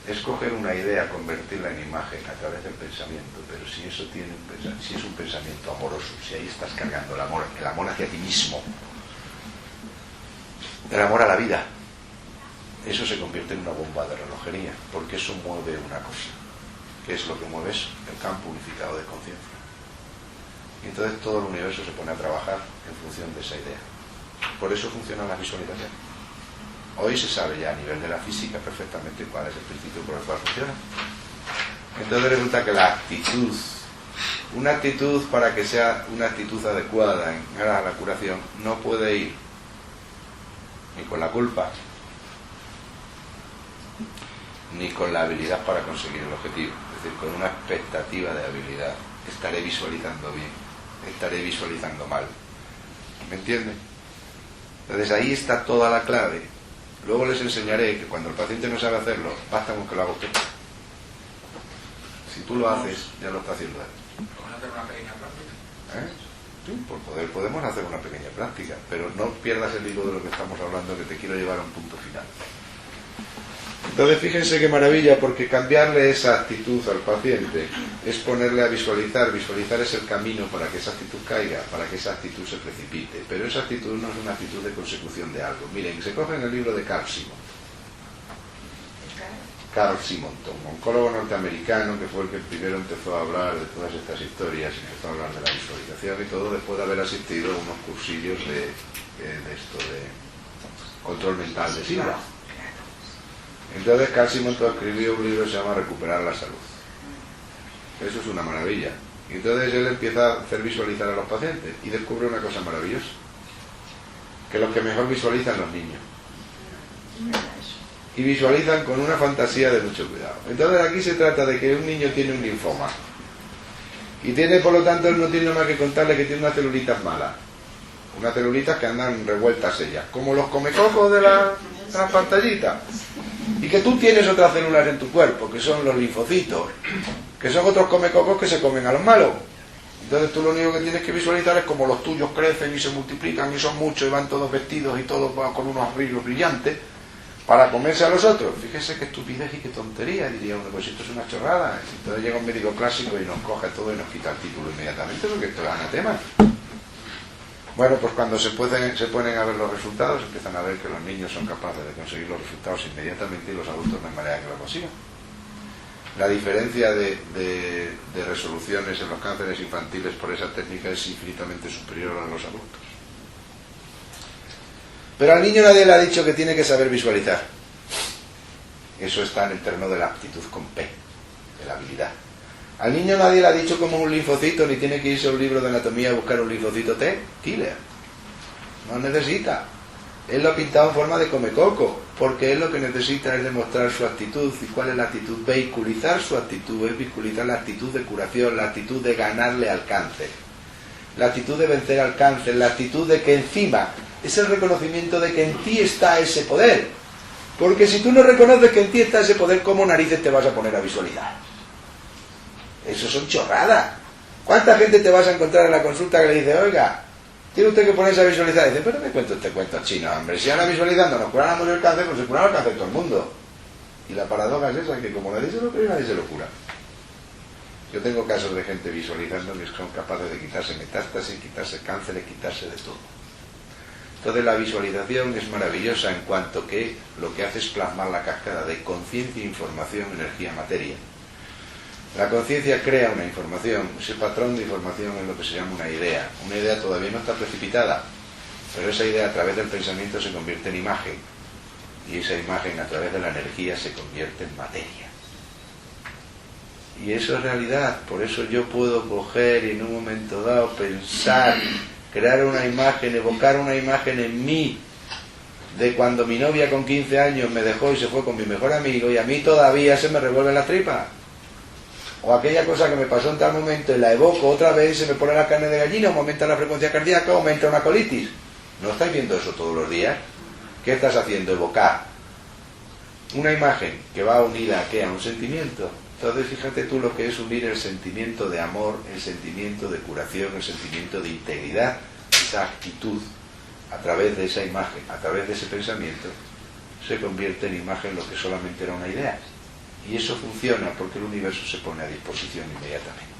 Es coger una idea, convertirla en imagen a través del pensamiento, pero si eso si es un pensamiento amoroso, si ahí estás cargando el amor hacia ti mismo, el amor a la vida, eso se convierte en una bomba de relojería, porque eso mueve una cosa. ¿Qué es lo que mueve eso? El campo unificado de conciencia. Y entonces todo el universo se pone a trabajar en función de esa idea. Por eso funciona la visualización. Hoy se sabe ya a nivel de la física perfectamente cuál es el principio por el cual funciona. Entonces resulta que la actitud, una actitud para que sea una actitud adecuada en aras a la curación, no puede ir ni con la culpa, ni con la habilidad para conseguir el objetivo. Es decir, con una expectativa de habilidad. Estaré visualizando bien, estaré visualizando mal. ¿Me entienden? Entonces ahí está toda la clave. Luego les enseñaré que cuando el paciente no sabe hacerlo, basta con que lo haga usted. Si tú lo haces, ya lo está haciendo él. ¿Podemos hacer una pequeña práctica? Sí, por poder podemos hacer una pequeña práctica, pero no pierdas el hilo de lo que estamos hablando, que te quiero llevar a un punto final. Entonces fíjense qué maravilla, porque cambiarle esa actitud al paciente es ponerle a visualizar. Visualizar es el camino para que esa actitud caiga, para que esa actitud se precipite, pero esa actitud no es una actitud de consecución de algo. Miren, se coge en el libro de Carl Simonton. Carl Simonton, oncólogo norteamericano, que fue el que primero empezó a hablar de todas estas historias, empezó a hablar de la visualización y todo, después de haber asistido a unos cursillos de control mental de Silva. Entonces Carl Simonton escribió un libro que se llama Recuperar la salud. Eso es una maravilla. Y entonces él empieza a hacer visualizar a los pacientes y descubre una cosa maravillosa, que los que mejor visualizan los niños. Y visualizan con una fantasía de mucho cuidado. Entonces aquí se trata de que un niño tiene un linfoma y tiene, por lo tanto, él no tiene más que contarle que tiene unas celulitas malas, unas celulitas que andan revueltas ellas, como los comecocos de las pantallitas, y que tú tienes otras células en tu cuerpo, que son los linfocitos, que son otros comecocos que se comen a los malos. Entonces tú lo único que tienes que visualizar es como los tuyos crecen y se multiplican y son muchos y van todos vestidos y todos con unos brillos brillantes para comerse a los otros. Fíjese qué estupidez y qué tontería, diría uno, pues esto es una chorrada. Entonces llega un médico clásico y nos coge todo y nos quita el título inmediatamente, porque esto es anatema. Bueno, pues cuando se ponen a ver los resultados, empiezan a ver que los niños son capaces de conseguir los resultados inmediatamente y los adultos no hay manera que lo consigan. La diferencia de resoluciones en los cánceres infantiles por esa técnica es infinitamente superior a los adultos. Pero al niño nadie le ha dicho que tiene que saber visualizar. Eso está en el terreno de la aptitud con P, de la habilidad. Al niño nadie le ha dicho cómo es un linfocito, ni tiene que irse a un libro de anatomía a buscar un linfocito T, killer. No necesita. Él lo ha pintado en forma de comecoco, porque él lo que necesita es demostrar su actitud. ¿Y cuál es la actitud? Vehiculizar su actitud, es vehiculizar la actitud de curación, la actitud de ganarle al cáncer, la actitud de vencer al cáncer, la actitud de que encima es el reconocimiento de que en ti está ese poder. Porque si tú no reconoces que en ti está ese poder, ¿cómo narices te vas a poner a visualizar? Eso son chorradas. ¿Cuánta gente te vas a encontrar en la consulta que le dice, oiga, tiene usted que ponerse a visualizar? Y dice, pero me cuento este cuento chino, hombre. Si ahora visualizando nos curáramos el cáncer, pues se curaba el cáncer todo el mundo. Y la paradoja es esa, que como nadie se lo cree, nadie se lo cura. Yo tengo casos de gente visualizando que son capaces de quitarse metástasis, quitarse cánceres, quitarse de todo. Entonces la visualización es maravillosa en cuanto que lo que hace es plasmar la cascada de conciencia, información, energía, materia. La conciencia crea una información, ese patrón de información es lo que se llama una idea. Una idea todavía no está precipitada, pero esa idea a través del pensamiento se convierte en imagen, y esa imagen a través de la energía se convierte en materia. Y eso es realidad, por eso yo puedo coger y en un momento dado pensar, crear una imagen, evocar una imagen en mí, de cuando mi novia con 15 años me dejó y se fue con mi mejor amigo, y a mí todavía se me revuelve la tripa. O aquella cosa que me pasó en tal momento y la evoco otra vez y se me pone la carne de gallina, aumenta la frecuencia cardíaca, aumenta una colitis. ¿No estáis viendo eso todos los días? ¿Qué estás haciendo? Evocar una imagen que va unida ¿a qué? A un sentimiento. Entonces fíjate tú lo que es unir el sentimiento de amor, el sentimiento de curación, el sentimiento de integridad, esa actitud, a través de esa imagen, a través de ese pensamiento, se convierte en imagen lo que solamente era una idea. Y eso funciona porque el universo se pone a disposición inmediatamente.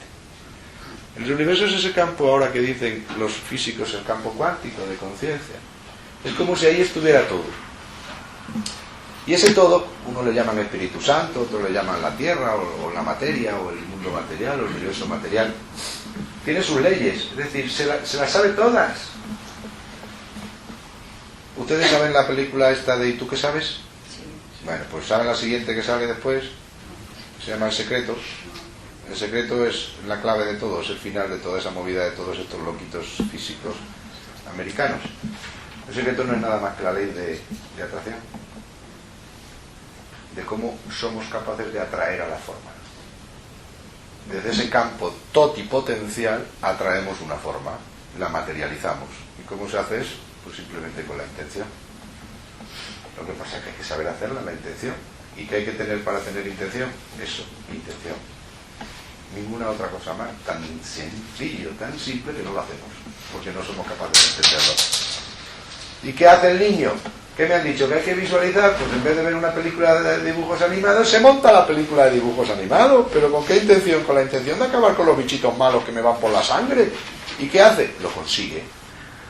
El universo es ese campo ahora que dicen los físicos, el campo cuántico de conciencia. Es como si ahí estuviera todo. Y ese todo, uno le llaman Espíritu Santo, otros le llaman la Tierra, o la materia, o el mundo material, o el universo material. Tiene sus leyes, es decir, se las sabe todas. ¿Ustedes saben la película esta de ¿Y tú qué sabes? Bueno, pues ¿saben la siguiente que sale después? Se llama El Secreto. El secreto es la clave de todo, es el final de toda esa movida de todos estos loquitos físicos americanos. El secreto no es nada más que la ley de atracción, de cómo somos capaces de atraer a la forma. Desde ese campo totipotencial atraemos una forma, la materializamos. ¿Y cómo se hace eso? Pues simplemente con la intención. Lo que pasa es que hay que saber hacerla, la intención. ¿Y qué hay que tener para tener intención? Eso, intención. Ninguna otra cosa más. Tan sencillo, tan simple que no lo hacemos, porque no somos capaces de entenderlo. ¿Y qué hace el niño? ¿Qué me han dicho? ¿Que hay que visualizar? Pues en vez de ver una película de dibujos animados, se monta la película de dibujos animados. ¿Pero con qué intención? Con la intención de acabar con los bichitos malos que me van por la sangre. ¿Y qué hace? Lo consigue.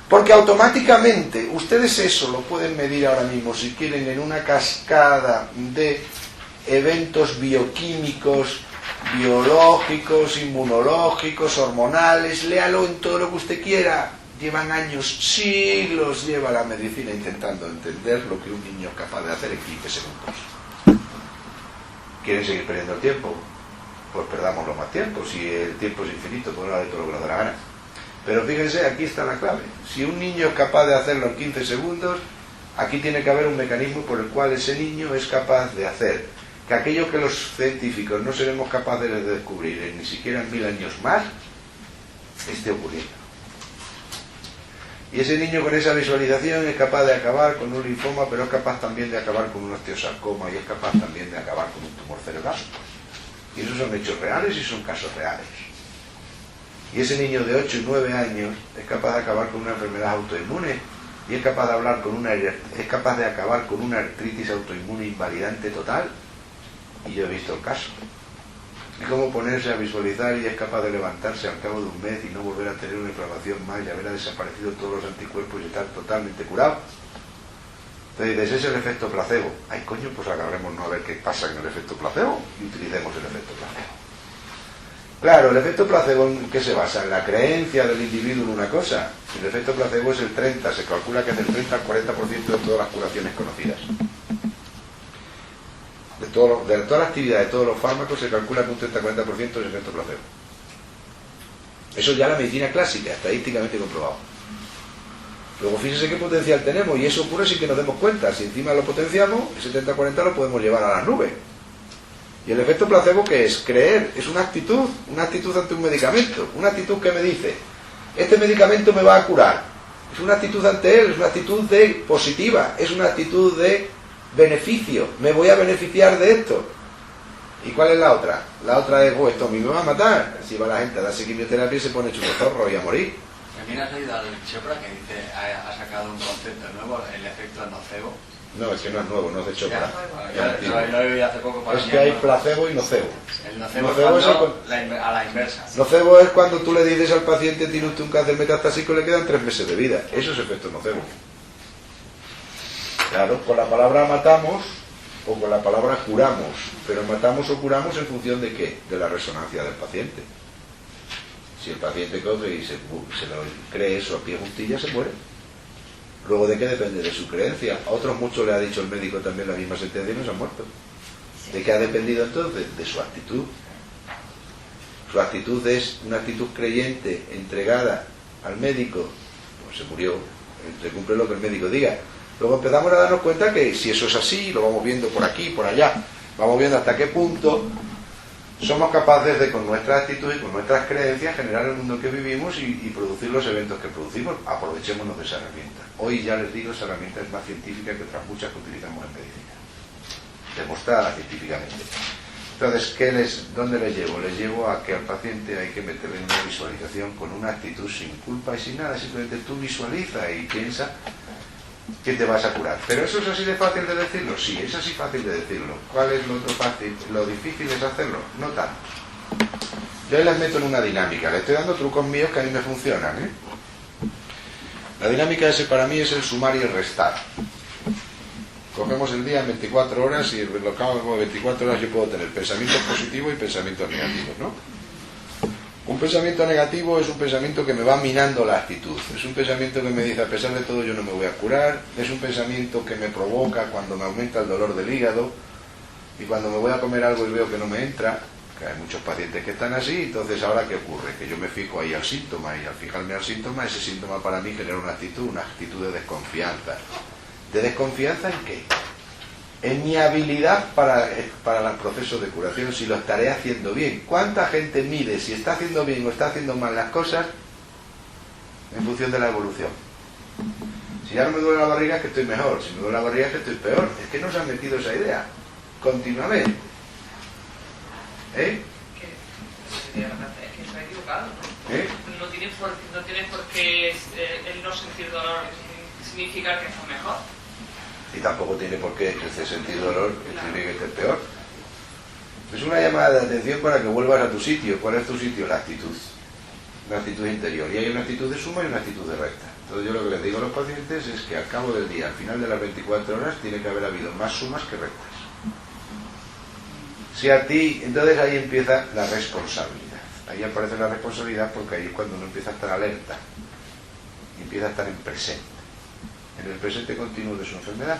Porque automáticamente, ustedes eso lo pueden medir ahora mismo, si quieren, en una cascada de eventos bioquímicos, biológicos, inmunológicos, hormonales, léalo en todo lo que usted quiera. Llevan años, siglos, lleva la medicina intentando entender lo que un niño es capaz de hacer en 15 segundos. ¿Quieren seguir perdiendo el tiempo? Pues perdámoslo más tiempo. Si el tiempo es infinito, pues ahora de todo lo que nos dé la gana. Pero fíjense, aquí está la clave. Si un niño es capaz de hacerlo en 15 segundos, aquí tiene que haber un mecanismo por el cual ese niño es capaz de hacer que aquello que los científicos no seremos capaces de descubrir en ni siquiera en 1000 años más, esté ocurriendo. Y ese niño con esa visualización es capaz de acabar con un linfoma, pero es capaz también de acabar con un osteosarcoma y es capaz también de acabar con un tumor cerebral. Y esos son hechos reales y son casos reales. Y ese niño de 8 y 9 años es capaz de acabar con una enfermedad autoinmune y es capaz de acabar con una artritis autoinmune invalidante total. Y yo he visto el caso. Es como ponerse a visualizar y es capaz de levantarse al cabo de un mes y no volver a tener una inflamación más y haber desaparecido todos los anticuerpos y estar totalmente curado. Entonces dices, ese es el efecto placebo. Ay, coño, pues agarrémonos a ver qué pasa con el efecto placebo y utilicemos el efecto placebo. Claro, el efecto placebo, ¿en qué se basa? En la creencia del individuo en una cosa. El efecto placebo es el 30%, se calcula que es el 30 al 40% de todas las curaciones conocidas. De toda la actividad de todos los fármacos se calcula que un 30-40% es efecto placebo. Eso ya la medicina clásica, estadísticamente comprobado. Luego fíjense qué potencial tenemos, y eso ocurre sin que nos demos cuenta. Si encima lo potenciamos, ese 30-40 lo podemos llevar a las nubes. Y el efecto placebo, ¿qué es? Creer, es una actitud ante un medicamento, una actitud que me dice, este medicamento me va a curar. Es una actitud ante él, es una actitud de positiva, es una actitud de beneficio, me voy a beneficiar de esto. ¿Y cuál es la otra? La otra es, pues esto a mí me va a matar. Si va la gente a darse quimioterapia y se pone chulo zorro y a morir. ¿También has oído al Chopra que dice, ha sacado un concepto nuevo, el efecto nocebo? No, es que no es nuevo, no es de Chopra. Lo oí hace poco para Es que hay placebo y nocebo. El nocebo Nocebo es es cuando a la inversa. Nocebo es cuando tú le dices al paciente, tiene usted un cáncer metastásico y le quedan 3 meses de vida. Eso es efecto nocebo. Claro, con la palabra matamos o con la palabra curamos, pero matamos o curamos en función de ¿qué? De la resonancia del paciente. Si el paciente coge y se lo cree eso a pie juntilla, se muere. Luego, ¿de qué depende? De su creencia. A otros muchos le ha dicho el médico también la misma sentencia y no se han muerto. ¿De qué ha dependido entonces? De su actitud. Su actitud es una actitud creyente, entregada al médico, pues se murió, se cumple lo que el médico diga. Luego empezamos a darnos cuenta que si eso es así, lo vamos viendo por aquí, por allá, vamos viendo hasta qué punto somos capaces de, con nuestra actitud y con nuestras creencias, generar el mundo que vivimos y producir los eventos que producimos. Aprovechémonos de esa herramienta. Hoy ya les digo, esa herramienta es más científica que otras muchas que utilizamos en medicina, demostrada científicamente. Entonces, ¿dónde les llevo? Les llevo a que al paciente hay que meterle en una visualización con una actitud sin culpa y sin nada. Simplemente tú visualiza y piensa que te vas a curar. ¿Pero eso es así de fácil de decirlo? Sí, es así fácil de decirlo. ¿Cuál es lo otro fácil? Lo difícil es hacerlo. No tanto. Yo les meto en una dinámica. Les estoy dando trucos míos que a mí me funcionan, ¿eh? La dinámica ese para mí es el sumar y el restar. Cogemos el día en 24 horas y lo acabamos como 24 horas yo puedo tener pensamientos positivos y pensamientos negativos, ¿no? Un pensamiento negativo es un pensamiento que me va minando la actitud. Es un pensamiento que me dice, a pesar de todo yo no me voy a curar. Es un pensamiento que me provoca cuando me aumenta el dolor del hígado y cuando me voy a comer algo y veo que no me entra. Que hay muchos pacientes que están así, entonces ahora ¿qué ocurre? Que yo me fijo ahí al síntoma y al fijarme al síntoma, ese síntoma para mí genera una actitud de desconfianza. ¿De desconfianza en qué? En mi habilidad para los procesos de curación, si lo estaré haciendo bien. ¿Cuánta gente mide si está haciendo bien o está haciendo mal las cosas en función de la evolución? Si ya no me duele la barriga es que estoy mejor, si me duele la barriga es que estoy peor. Es que nos han metido esa idea continuamente. Que está equivocado, ¿no? No tiene por qué el no sentir dolor significar que está mejor. Y tampoco tiene por qué ese sentir dolor que tiene que ser peor. Es una llamada de atención para que vuelvas a tu sitio. ¿Cuál es tu sitio? La actitud. La actitud interior. Y hay una actitud de suma y una actitud de recta. Entonces yo lo que les digo a los pacientes es que al cabo del día, al final de las 24 horas, tiene que haber habido más sumas que rectas. Si a ti, entonces ahí empieza la responsabilidad. Ahí aparece la responsabilidad porque ahí es cuando uno empieza a estar alerta y empieza a estar en presente, en el presente continuo de su enfermedad.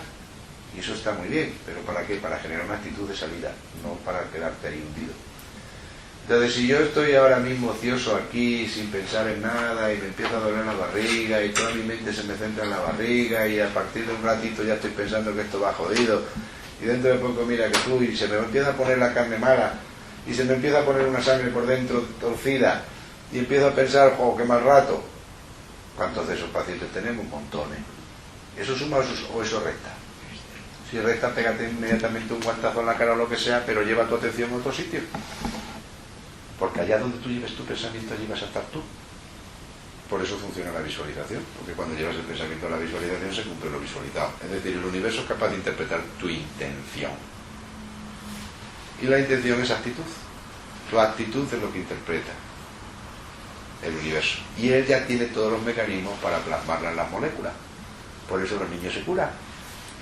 Y eso está muy bien, pero ¿para qué? Para generar una actitud de salida, no para quedarte ahí hundido. Entonces, si yo estoy ahora mismo ocioso aquí, sin pensar en nada, y me empieza a doler la barriga, y toda mi mente se me centra en la barriga, y a partir de un ratito ya estoy pensando que esto va jodido, y dentro de poco mira que tú, y se me empieza a poner la carne mala, y se me empieza a poner una sangre por dentro torcida, y empiezo a pensar, jo, qué mal rato. ¿Cuántos de esos pacientes tenemos? Montones. ¿Eso suma o eso resta? Si resta, pégate inmediatamente un guantazo en la cara o lo que sea, pero lleva tu atención a otro sitio. Porque allá donde tú lleves tu pensamiento, allí vas a estar tú. Por eso funciona la visualización, porque cuando llevas el pensamiento a la visualización se cumple lo visualizado. Es decir, el universo es capaz de interpretar tu intención. Y la intención es actitud. Tu actitud es lo que interpreta el universo. Y él ya tiene todos los mecanismos para plasmarla en las moléculas. Por eso los niños se curan.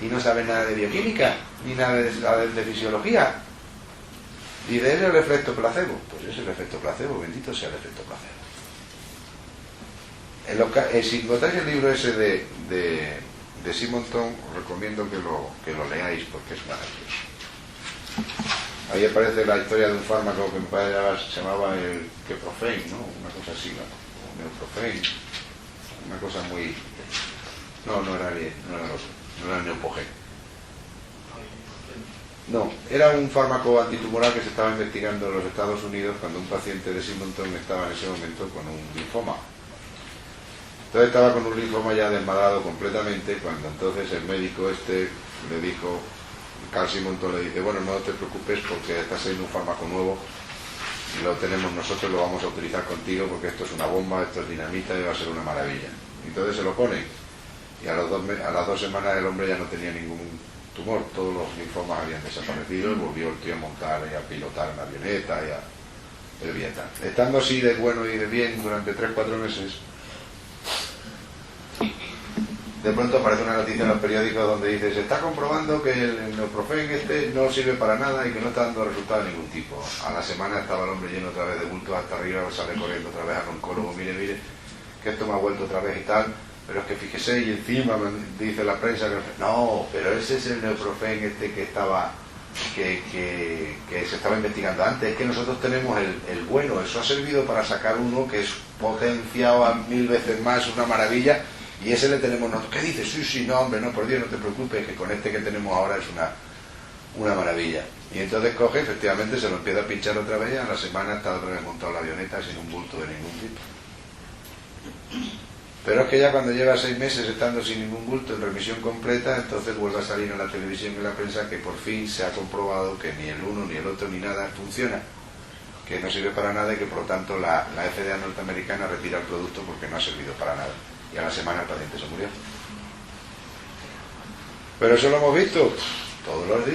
Y no saben nada de bioquímica, ni nada de fisiología. Y de él el efecto placebo. Pues es el efecto placebo, bendito sea el efecto placebo. Si encontráis el libro ese de Simonton, os recomiendo que lo leáis porque es maravilloso. Ahí aparece la historia de un fármaco que mi padre se llamaba el Keprofen, ¿no? Una cosa así, ¿no? O Neuprofen. Una cosa muy... No era el Neupogen. No, era un fármaco antitumoral que se estaba investigando en los Estados Unidos cuando un paciente de Simonton estaba en ese momento con un linfoma. Entonces estaba con un linfoma ya desmadrado completamente, cuando entonces el médico le dijo, Carl Simonton le dice, bueno, no te preocupes porque está saliendo un fármaco nuevo y lo tenemos nosotros, lo vamos a utilizar contigo porque esto es una bomba, esto es dinamita y va a ser una maravilla. Entonces se lo ponen y a las 2 semanas el hombre ya no tenía ningún tumor, todos los linfomas habían desaparecido y volvió el tío a montar y a pilotar en avioneta y a el Vietnam. Estando así de bueno y de bien durante 3-4 meses, de pronto aparece una noticia en los periódicos donde dice, se está comprobando que el Neuprofen no sirve para nada y que no está dando resultado de ningún tipo. A la semana estaba el hombre lleno otra vez de bultos hasta arriba, sale corriendo otra vez al oncólogo, mire, que esto me ha vuelto otra vez y tal. Pero es que fíjese, y encima me dice la prensa que no, pero ese es el Neuprofen que se estaba investigando antes. Es que nosotros tenemos el bueno, eso ha servido para sacar uno que es potenciado a 1000 veces más, una maravilla, y ese le tenemos nosotros. ¿Qué dices? Sí, no, hombre, no, por Dios, no te preocupes, que con este que tenemos ahora es una maravilla. Y entonces coge, efectivamente, se lo empieza a pinchar otra vez, y a la semana está otra vez montado en la avioneta sin un bulto de ningún tipo. Pero es que ya cuando lleva 6 meses estando sin ningún bulto, en remisión completa, entonces vuelve a salir en la televisión y en la prensa que por fin se ha comprobado que ni el uno, ni el otro, ni nada funciona, que no sirve para nada y que por lo tanto la FDA norteamericana retira el producto porque no ha servido para nada. Y a la semana el paciente se murió. Pero eso lo hemos visto todos los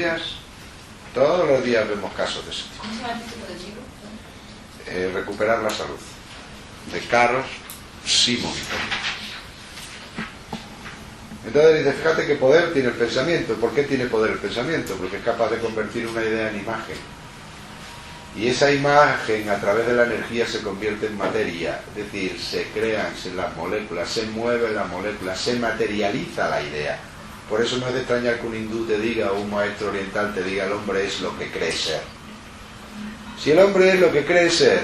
días vemos casos de ese tipo. ¿Cómo se llama el título del libro? Recuperar la salud, de Carl Simonton. Entonces dice, fíjate qué poder tiene el pensamiento. ¿Por qué tiene poder el pensamiento? Porque es capaz de convertir una idea en imagen. Y esa imagen a través de la energía se convierte en materia. Es decir, se crean las moléculas, se mueven las moléculas, se materializa la idea. Por eso no es de extrañar que un hindú te diga o un maestro oriental te diga el hombre es lo que cree ser. Si el hombre es lo que cree ser,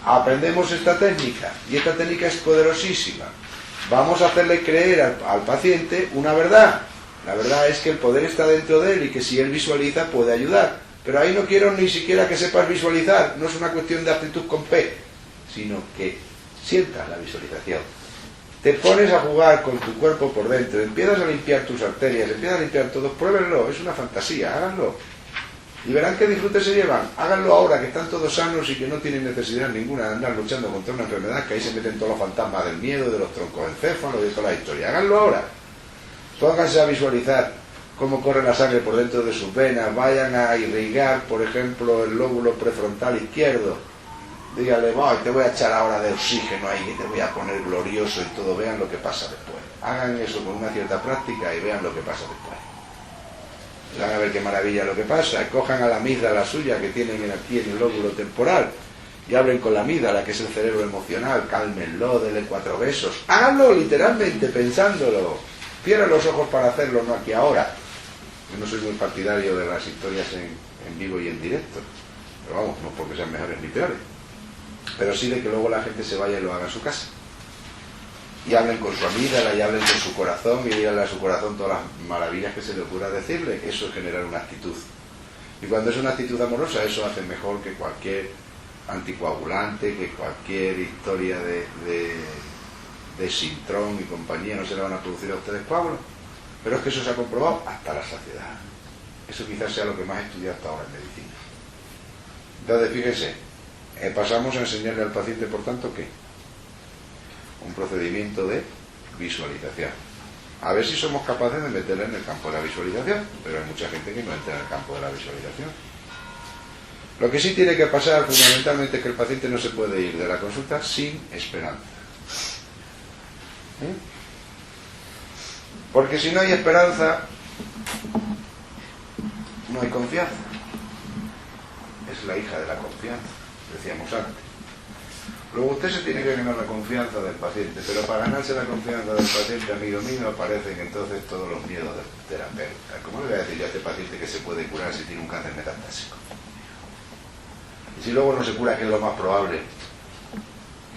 aprendemos esta técnica, y esta técnica es poderosísima. Vamos a hacerle creer al paciente una verdad. La verdad es que el poder está dentro de él y que si él visualiza puede ayudar. Pero ahí no quiero ni siquiera que sepas visualizar, no es una cuestión de aptitud con P, sino que sientas la visualización. Te pones a jugar con tu cuerpo por dentro, empiezas a limpiar tus arterias, empiezas a limpiar todo, pruébenlo, es una fantasía, háganlo. Y verán qué disfrute se llevan. Háganlo ahora que están todos sanos y que no tienen necesidad ninguna de andar luchando contra una enfermedad, que ahí se meten todos los fantasmas del miedo, de los troncoencéfalos, de toda la historia. Háganlo ahora. Pónganse a visualizar cómo corre la sangre por dentro de sus venas, vayan a irrigar, por ejemplo, el lóbulo prefrontal izquierdo. Dígale, te voy a echar ahora de oxígeno ahí, que te voy a poner glorioso y todo, vean lo que pasa después. Hagan eso con una cierta práctica y vean lo que pasa después. Van a ver qué maravilla lo que pasa. Cojan a la amígdala suya que tienen aquí en el lóbulo temporal y hablen con la amígdala, que es el cerebro emocional, cálmenlo, denle 4 besos. Háganlo literalmente, pensándolo. Cierren los ojos para hacerlo, no aquí ahora. Yo no soy muy partidario de las historias en vivo y en directo, pero vamos, no porque sean mejores ni peores, pero sí de que luego la gente se vaya y lo haga en su casa. Y hablen con su amígdala y hablen con su corazón y díganle a su corazón todas las maravillas que se le ocurra decirle. Eso es generar una actitud. Y cuando es una actitud amorosa, eso hace mejor que cualquier anticoagulante, que cualquier historia de Sintrón y compañía. No se le van a producir a ustedes coágulos. Pero es que eso se ha comprobado hasta la saciedad. Eso quizás sea lo que más he estudiado hasta ahora en medicina. Entonces, fíjense, pasamos a enseñarle al paciente, por tanto, ¿qué? Un procedimiento de visualización. A ver si somos capaces de meterle en el campo de la visualización, pero hay mucha gente que no entra en el campo de la visualización. Lo que sí tiene que pasar fundamentalmente es que el paciente no se puede ir de la consulta sin esperanza. Porque si no hay esperanza, no hay confianza. Es la hija de la confianza, decíamos antes. Luego usted se tiene que ganar la confianza del paciente, pero para ganarse la confianza del paciente, amigo mío, aparecen entonces todos los miedos del terapeuta. ¿Cómo le voy a decir yo a este paciente que se puede curar si tiene un cáncer metastásico? Y si luego no se cura, que es lo más probable,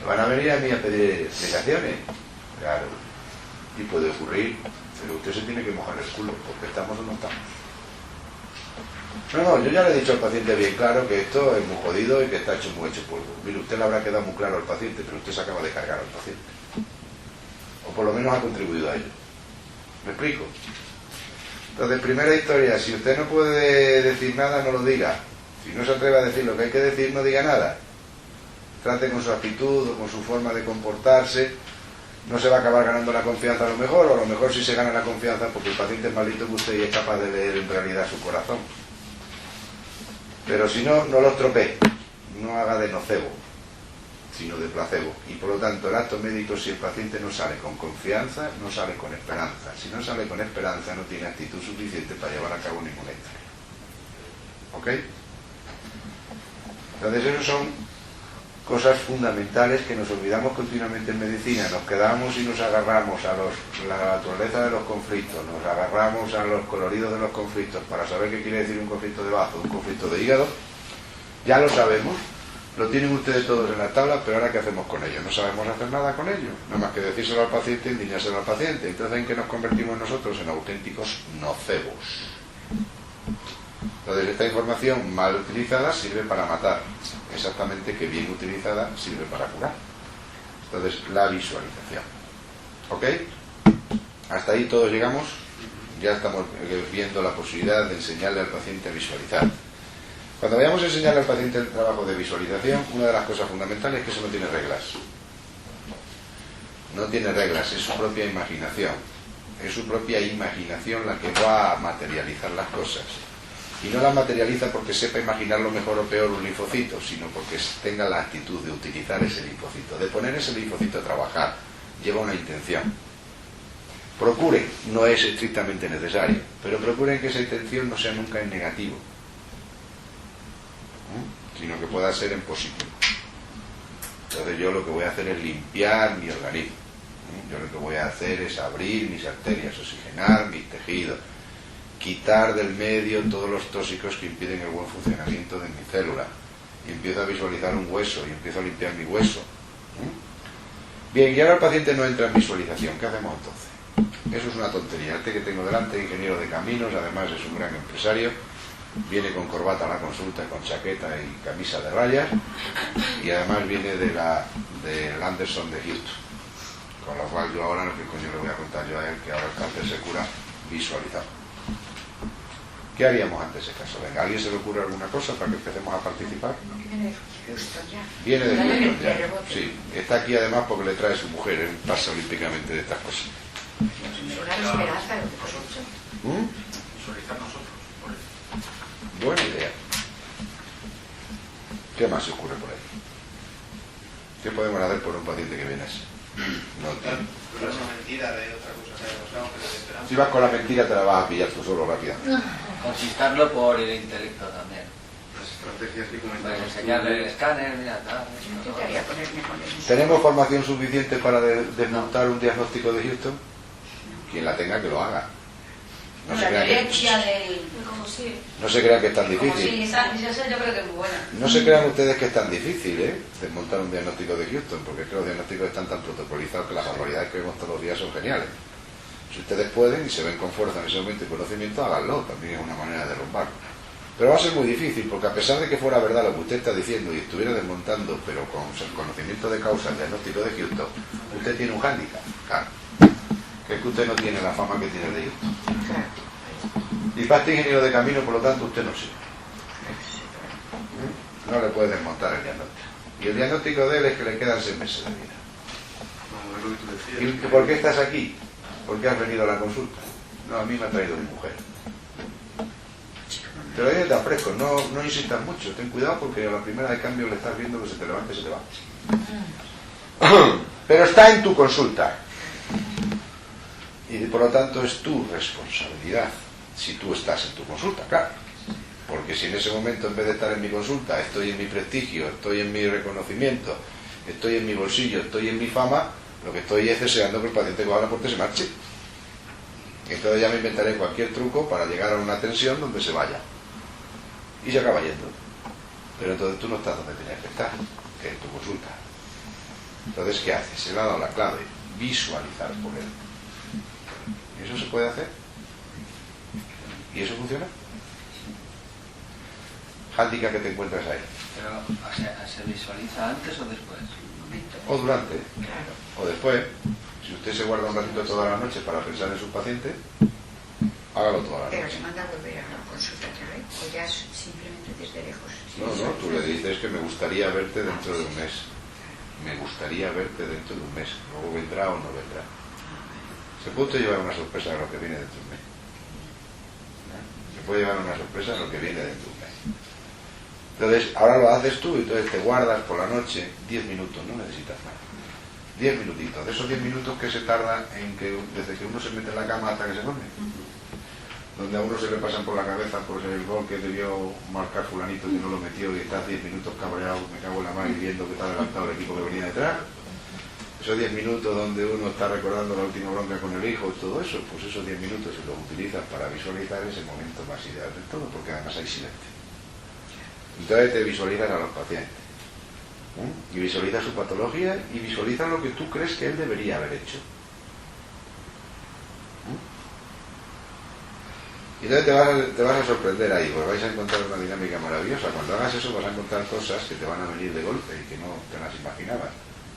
¿van a venir a mí a pedir explicaciones? Claro, y puede ocurrir, pero usted se tiene que mojar el culo, porque estamos o no estamos. No, yo ya le he dicho al paciente bien claro que esto es muy jodido y que está hecho muy hecho polvo. Mire, usted le habrá quedado muy claro al paciente, pero usted se acaba de cargar al paciente. O por lo menos ha contribuido a ello. ¿Me explico? Entonces, primera historia, si usted no puede decir nada, no lo diga. Si no se atreve a decir lo que hay que decir, no diga nada. Trate con su actitud o con su forma de comportarse. No se va a acabar ganando la confianza a lo mejor, o a lo mejor sí se gana la confianza porque el paciente es más listo que usted y es capaz de leer en realidad su corazón. Pero si no, no lo estropee, no haga de nocebo, sino de placebo. Y por lo tanto, el acto médico, si el paciente no sale con confianza, no sale con esperanza. Si no sale con esperanza, no tiene actitud suficiente para llevar a cabo ninguna historia. ¿Ok? Entonces, esos son cosas fundamentales que nos olvidamos continuamente en medicina. Nos quedamos y nos agarramos a la naturaleza de los conflictos, nos agarramos a los coloridos de los conflictos para saber qué quiere decir un conflicto de bazo, un conflicto de hígado. Ya lo sabemos, lo tienen ustedes todos en la tabla, pero ahora ¿qué hacemos con ello? No sabemos hacer nada con ello, no más que decírselo al paciente, indignarse al paciente. Entonces, ¿en qué nos convertimos nosotros? En auténticos nocebos. Entonces, esta información mal utilizada sirve para matar, exactamente que bien utilizada sirve para curar. Entonces, la visualización. ¿Ok? Hasta ahí todos llegamos. Ya estamos viendo la posibilidad de enseñarle al paciente a visualizar. Cuando vayamos a enseñarle al paciente el trabajo de visualización, una de las cosas fundamentales es que eso no tiene reglas. No tiene reglas, es su propia imaginación. Es su propia imaginación la que va a materializar las cosas. Y no la materializa porque sepa imaginarlo mejor o peor un linfocito, sino porque tenga la actitud de utilizar ese linfocito, de poner ese linfocito a trabajar. Lleva una intención. Procuren, no es estrictamente necesario, pero procuren que esa intención no sea nunca en negativo, sino que pueda ser en positivo. Entonces yo lo que voy a hacer es limpiar mi organismo. Yo lo que voy a hacer es abrir mis arterias, oxigenar mis tejidos. quitar del medio todos los tóxicos que impiden el buen funcionamiento de mi célula. Y empiezo a visualizar un hueso y empiezo a limpiar mi hueso. Bien, y ahora el paciente no entra en visualización. ¿Qué hacemos entonces? Eso es una tontería. Este que tengo delante, ingeniero de caminos, además es un gran empresario, viene con corbata a la consulta, con chaqueta y camisa de rayas, y además viene del Anderson de Houston. Con lo cual yo ahora, ¿qué coño le voy a contar yo a él? Que ahora el cáncer se cura visualizado. ¿Qué haríamos ante ese caso? Venga, ¿a alguien se le ocurre alguna cosa para que empecemos a participar? Viene de Houston ya. Viene de Houston ya. De rebote. Sí, está aquí además porque le trae su mujer, él pasa olímpicamente de estas cosas. Me da esperanza lo que has hecho. Visualizar nosotros, por eso. Buena idea. ¿Qué más se ocurre por ahí? ¿Qué podemos hacer por un paciente que viene así? No tiene. Pero es una mentira de otra cosa que hemos hablado, pero de esperanza. Si vas con la mentira te la vas a pillar tú solo rápida. Conquistarlo por el intelecto también. Las estrategias que Pues comentamos. enseñarle el escáner, mira, tal. Yo intentaría ponerme con él. ¿Tenemos formación suficiente para desmontar un diagnóstico de Houston? Quien la tenga que lo haga. No se crean Como sí. no se crean que es tan Como sí, difícil. esa yo creo que es muy buena. No se crean ustedes que es tan difícil, desmontar un diagnóstico de Houston, porque es que los diagnósticos están tan protocolizados que las barbaridades que vemos todos los días son geniales. Si ustedes pueden y se ven con fuerza en ese momento y conocimiento, háganlo, también es una manera de derrumbarlo. Pero va a ser muy difícil, porque a pesar de que fuera verdad lo que usted está diciendo y estuviera desmontando, pero con el conocimiento de causa el diagnóstico de Houston, usted tiene un hándicap, claro, que es que usted no tiene la fama que tiene el de Houston. Claro. Y para este ingeniero de camino, por lo tanto, usted no sirve. No le puede desmontar el diagnóstico. Y el diagnóstico de él es que le quedan 6 meses de vida. No, es lo que tú decías. ¿Y por qué estás aquí? ¿Por qué has venido a la consulta? No, a mí me ha traído mi mujer. Pero ahí te ofrezco, no insistas mucho, ten cuidado porque a la primera de cambio le estás viendo que se te levanta y se te va. Pero está en tu consulta. Y por lo tanto es tu responsabilidad, si tú estás en tu consulta, claro. Porque si en ese momento, en vez de estar en mi consulta, estoy en mi prestigio, estoy en mi reconocimiento, estoy en mi bolsillo, estoy en mi fama, lo que estoy es deseando que el paciente coja la puerta y se marche. Entonces ya me inventaré cualquier truco para llegar a una tensión donde se vaya. Y se acaba yendo. Pero entonces tú no estás donde tenías que estar, que es tu consulta. Entonces, ¿qué haces? Se le ha dado la clave, visualizar por él. ¿Y eso se puede hacer? ¿Y eso funciona? Handicap que te encuentras ahí. Pero, o sea, ¿se visualiza antes o después? O durante. Claro. O después. Si usted se guarda un ratito toda la noche para pensar en su paciente, hágalo toda la Pero noche. se manda a volver a la consulta otra vez, o ya es simplemente desde lejos. No, tú le dices que me gustaría verte dentro de un mes. Me gustaría verte dentro de un mes. Luego vendrá o no vendrá. Se puede usted llevar una sorpresa de lo que viene dentro de un mes. Se puede llevar una sorpresa de lo que viene dentro de un mes. Entonces, ahora lo haces tú y entonces te guardas por la noche 10 minutos, no necesitas más. 10 minutitos. De esos 10 minutos que se tardan en que desde que uno se mete en la cama hasta que se duerme. Donde a uno se le pasan por la cabeza pues el gol que debió marcar fulanito que no lo metió y estás 10 minutos cabreado, me cago en la mano y viendo que está adelantado el equipo que venía detrás. Esos 10 minutos donde uno está recordando la última bronca con el hijo y todo eso, pues esos 10 minutos se los utilizas para visualizar ese momento más ideal de todo, porque además hay silencio. Entonces te visualizas a los pacientes. Y visualizas su patología y visualizas lo que tú crees que él debería haber hecho. Y entonces te vas a sorprender ahí, porque vais a encontrar una dinámica maravillosa. Cuando hagas eso vas a encontrar cosas que te van a venir de golpe y que no te las imaginabas.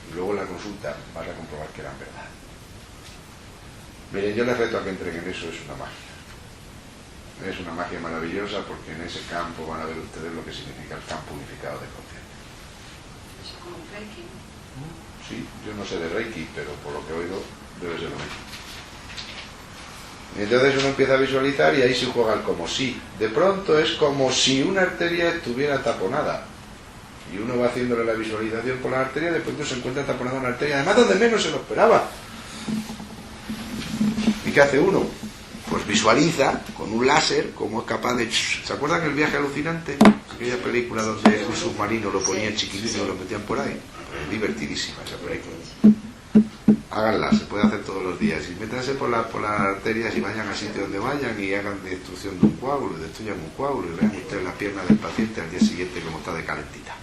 Y luego en la consulta vas a comprobar que eran verdad. Miren, yo les reto a que entren en eso, es una magia. Es una magia maravillosa porque en ese campo van a ver ustedes lo que significa el campo unificado de conciencia. Es como un Reiki. Sí, yo no sé de Reiki, pero por lo que oigo debe ser lo mismo. Y entonces uno empieza a visualizar y ahí se juega el como si. De pronto es como si una arteria estuviera taponada. Y uno va haciéndole la visualización por la arteria y de pronto se encuentra taponada una arteria. Además donde menos se lo esperaba. ¿Y qué hace uno? Pues visualiza con un láser cómo es capaz de... ¿Se acuerdan el viaje alucinante? Aquella película donde un submarino lo ponían chiquitito y lo metían por ahí. Divertidísima esa película. háganla, se puede hacer todos los días. Y métanse por las arterias y vayan al sitio donde vayan y hagan destrucción de un coágulo, y destruyan un coágulo, y vean ustedes la pierna del paciente al día siguiente como está de calentita.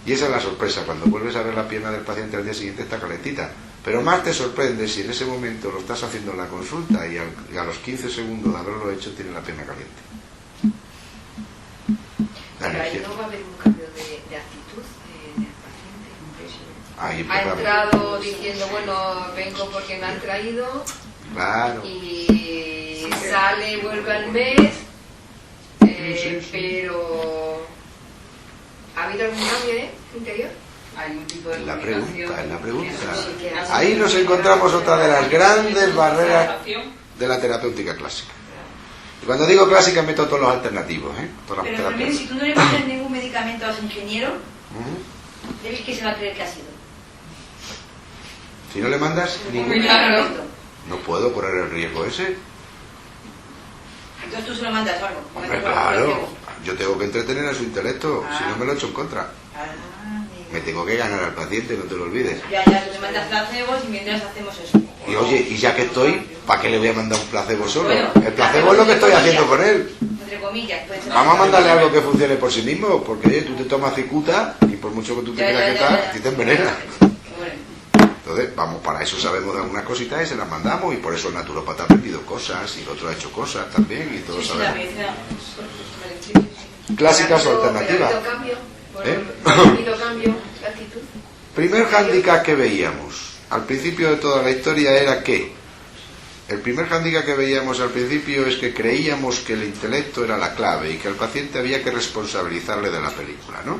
Y esa es la sorpresa, cuando vuelves a ver la pierna del paciente al día siguiente está calentita. Pero más te sorprende si en ese momento lo estás haciendo en la consulta y a los 15 segundos de haberlo hecho tiene la pierna caliente. Pero ahí no va a haber un cambio de actitud del paciente. Ahí, Ha entrado diciendo, bueno, vengo porque me han traído. Claro. Y sale, vuelve al mes. Sí. Pero ¿ha habido algún cambio interior? Hay un tipo de Es la comunicación. pregunta. Ahí nos encontramos otra de las grandes barreras de la terapéutica clásica. Y cuando digo clásica meto todos los alternativos, todas las Pero primero, terapias. si tú no le pones ningún medicamento a los ingenieros, debes que se va a creer que ha sido. Si no le mandas ningún... Medicamento. No puedo correr el riesgo ese. Entonces tú se lo mandas algo. Hombre, claro, yo tengo que entretener a su intelecto, si no me lo echo en contra. Me tengo que ganar al paciente, no te lo olvides. Ya, tú le mandas placebos y mientras hacemos eso. Y oye, y ya que estoy, ¿para qué le voy a mandar un placebo solo? Bueno, El placebo es lo que estoy haciendo con él. Entre comillas. Puede ser Vamos a mandarle algo que funcione por sí mismo, porque oye, tú te tomas cicuta y por mucho que tú te creas que tal, a ti te envenena. Entonces, vamos, para eso sabemos de algunas cositas y se las mandamos, y por eso el naturópata ha aprendido cosas y el otro ha hecho cosas también, y todos sabemos. Clásicas o alternativas. ¿Ha habido cambio de actitud? Primer hándicap que veíamos al principio de toda la historia era que el primer hándicap que veíamos al principio es que creíamos que el intelecto era la clave y que al paciente había que responsabilizarle de la película, ¿no?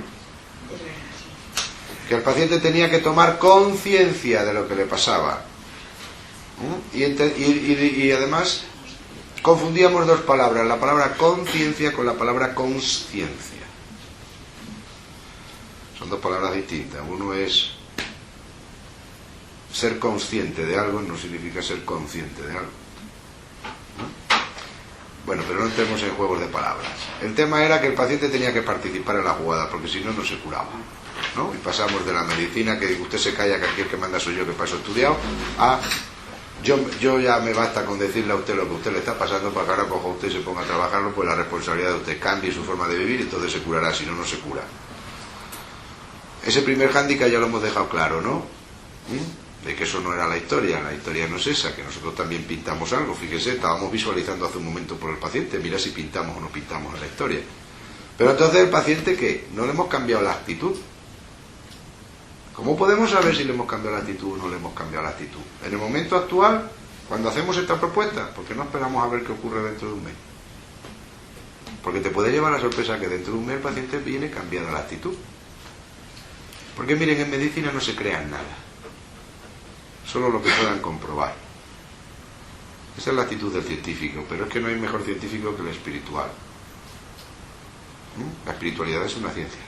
Que el paciente tenía que tomar conciencia de lo que le pasaba. Y además confundíamos dos palabras, la palabra conciencia con la palabra consciencia. Son dos palabras distintas. Uno es ser consciente de algo, no significa ser consciente de algo. Bueno, pero no entremos en juegos de palabras. El tema era que el paciente tenía que participar en la jugada, porque si no, no se curaba, ¿no? Y pasamos de la medicina, que usted se calla, que aquí el que manda soy yo, que paso estudiado, a yo ya me basta con decirle a usted lo que a usted le está pasando para que ahora coja usted y se ponga a trabajarlo, pues la responsabilidad de usted cambie su forma de vivir y entonces se curará, si no, no se cura. Ese primer hándicap ya lo hemos dejado claro, ¿no? De que eso no era la historia no es esa, que nosotros también pintamos algo, fíjese, estábamos visualizando hace un momento por el paciente, mira si pintamos o no pintamos en la historia. Pero entonces el paciente, ¿qué? No le hemos cambiado la actitud. ¿Cómo podemos saber si le hemos cambiado la actitud o no le hemos cambiado la actitud? En el momento actual, cuando hacemos esta propuesta, ¿por qué no esperamos a ver qué ocurre dentro de un mes? Porque te puede llevar la sorpresa que dentro de un mes el paciente viene cambiada la actitud. Porque miren, en medicina no se crean nada, solo lo que puedan comprobar. Esa es la actitud del científico, pero es que no hay mejor científico que el espiritual. La espiritualidad es una ciencia.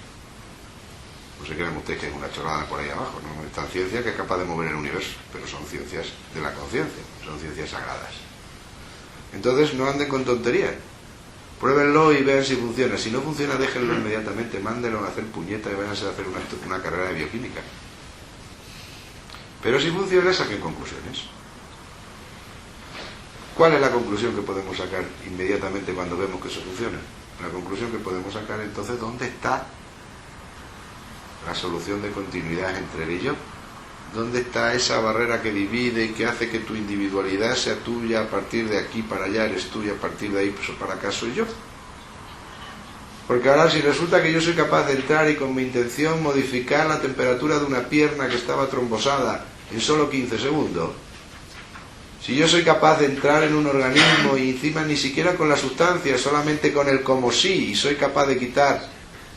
No se crean ustedes que es una chorrada por ahí abajo, ¿no? Es tan ciencia que es capaz de mover el universo, pero son ciencias de la conciencia, son ciencias sagradas. Entonces no anden con tonterías. Pruébenlo y vean si funciona. Si no funciona, déjenlo inmediatamente, mándenlo a hacer puñetas y váyanse a hacer una carrera de bioquímica. Pero si funciona, saquen conclusiones. ¿Cuál es la conclusión que podemos sacar inmediatamente cuando vemos que eso funciona? La conclusión que podemos sacar entonces, ¿dónde está la solución de continuidad entre él y yo? ¿Dónde está esa barrera que divide y que hace que tu individualidad sea tuya a partir de aquí para allá, eres tuya, a partir de ahí pues, para acá soy yo? Porque ahora si resulta que yo soy capaz de entrar y con mi intención modificar la temperatura de una pierna que estaba trombosada en solo 15 segundos, si yo soy capaz de entrar en un organismo y encima ni siquiera con la sustancia, solamente con el como sí, y soy capaz de quitar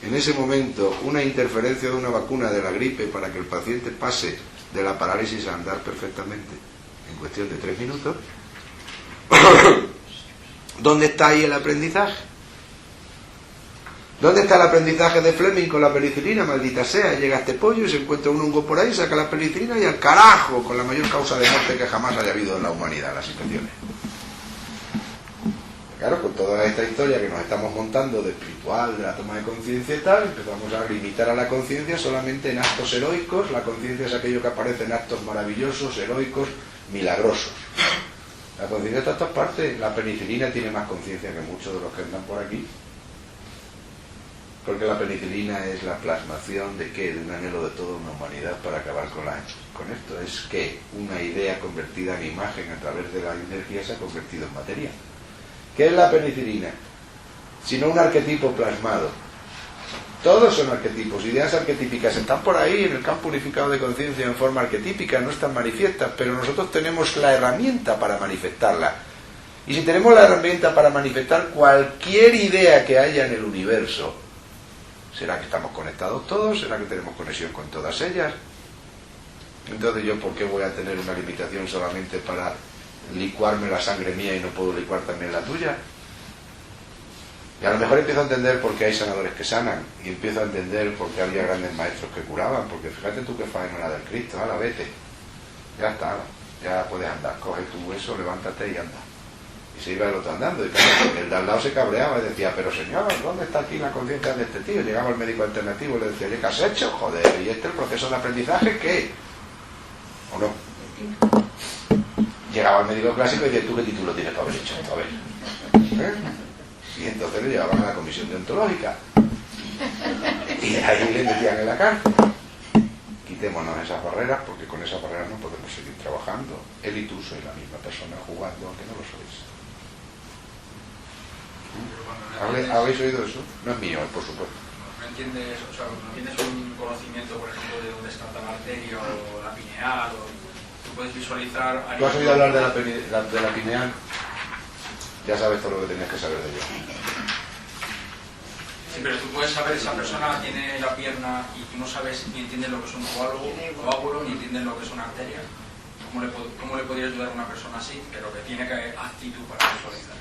en ese momento una interferencia de una vacuna de la gripe para que el paciente pase de la parálisis a andar perfectamente en cuestión de 3 minutos, ¿dónde está ahí el aprendizaje? ¿Dónde está el aprendizaje de Fleming con la penicilina? Maldita sea, llega este pollo y se encuentra un hongo por ahí, saca la penicilina y al carajo, con la mayor causa de muerte que jamás haya habido en la humanidad, las infecciones. Claro, con toda esta historia que nos estamos montando de espiritual, de la toma de conciencia y tal, empezamos a limitar a la conciencia solamente en actos heroicos. La conciencia es aquello que aparece en actos maravillosos, heroicos, milagrosos. La conciencia está en todas partes. La penicilina tiene más conciencia que muchos de los que andan por aquí. Porque la penicilina es la plasmación de ¿qué? De un anhelo de toda una humanidad para acabar con esto. Es que una idea convertida en imagen a través de la energía se ha convertido en materia. ¿Qué es la penicilina? Sino un arquetipo plasmado. Todos son arquetipos, ideas arquetípicas. Están por ahí en el campo unificado de conciencia en forma arquetípica, no están manifiestas, pero nosotros tenemos la herramienta para manifestarla. Y si tenemos la herramienta para manifestar cualquier idea que haya en el universo, ¿será que estamos conectados todos? ¿Será que tenemos conexión con todas ellas? Entonces yo, ¿por qué voy a tener una limitación solamente para licuarme la sangre mía y no puedo licuar también la tuya? Y a lo mejor empiezo a entender por qué hay sanadores que sanan, y empiezo a entender por qué había grandes maestros que curaban, porque fíjate tú qué faena la del Cristo, ahora vete, ya está, ya puedes andar, coge tu hueso, levántate y anda. Y se iba el otro andando, y claro, el de al lado se cabreaba y decía, pero señor, ¿dónde está aquí la conciencia de este tío? Llegaba el médico alternativo y le decía, ¿qué has hecho? Joder, ¿y el proceso de aprendizaje qué? ¿O no? Llegaba el médico clásico y decía, ¿tú qué título tienes para haber hecho esto? A ver. Y entonces le llevaban a la comisión deontológica. Y ahí le metían en la cárcel. Quitémonos esas barreras, porque con esas barreras no podemos seguir trabajando. Él y tú sois la misma persona jugando, aunque no lo sois. ¿Habéis oído eso? No es mío, por supuesto. No entiendes, o sea, no tienes un conocimiento, por ejemplo, de dónde está la arteria o la pineal, o tú puedes visualizar... ¿Tú has oído hablar de la pineal? Ya sabes todo lo que tenías que saber de ella. Sí, pero tú puedes saber, esa persona tiene la pierna y tú no sabes ni entiendes lo que es un coágulo, ni entiendes lo que es una arteria. ¿Cómo le podrías ayudar a una persona así, pero que tiene actitud para visualizar?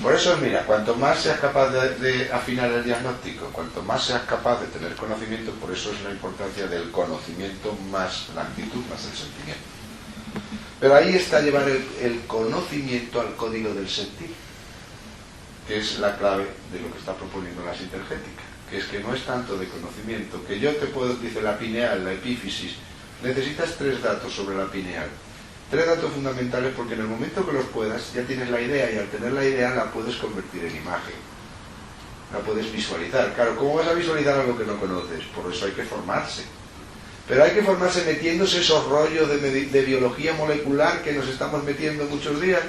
Por eso, mira, cuanto más seas capaz de afinar el diagnóstico, cuanto más seas capaz de tener conocimiento, por eso es la importancia del conocimiento más la actitud, más el sentimiento. Pero ahí está llevar el conocimiento al código del sentir, que es la clave de lo que está proponiendo la sintergética, que es que no es tanto de conocimiento, que yo te puedo, dice la pineal, la epífisis, necesitas 3 datos sobre la pineal. 3 datos fundamentales, porque en el momento que los puedas ya tienes la idea, y al tener la idea la puedes convertir en imagen, la puedes visualizar. Claro, ¿cómo vas a visualizar algo que no conoces? Por eso hay que formarse, pero hay que formarse metiéndose esos rollos de biología molecular que nos estamos metiendo muchos días,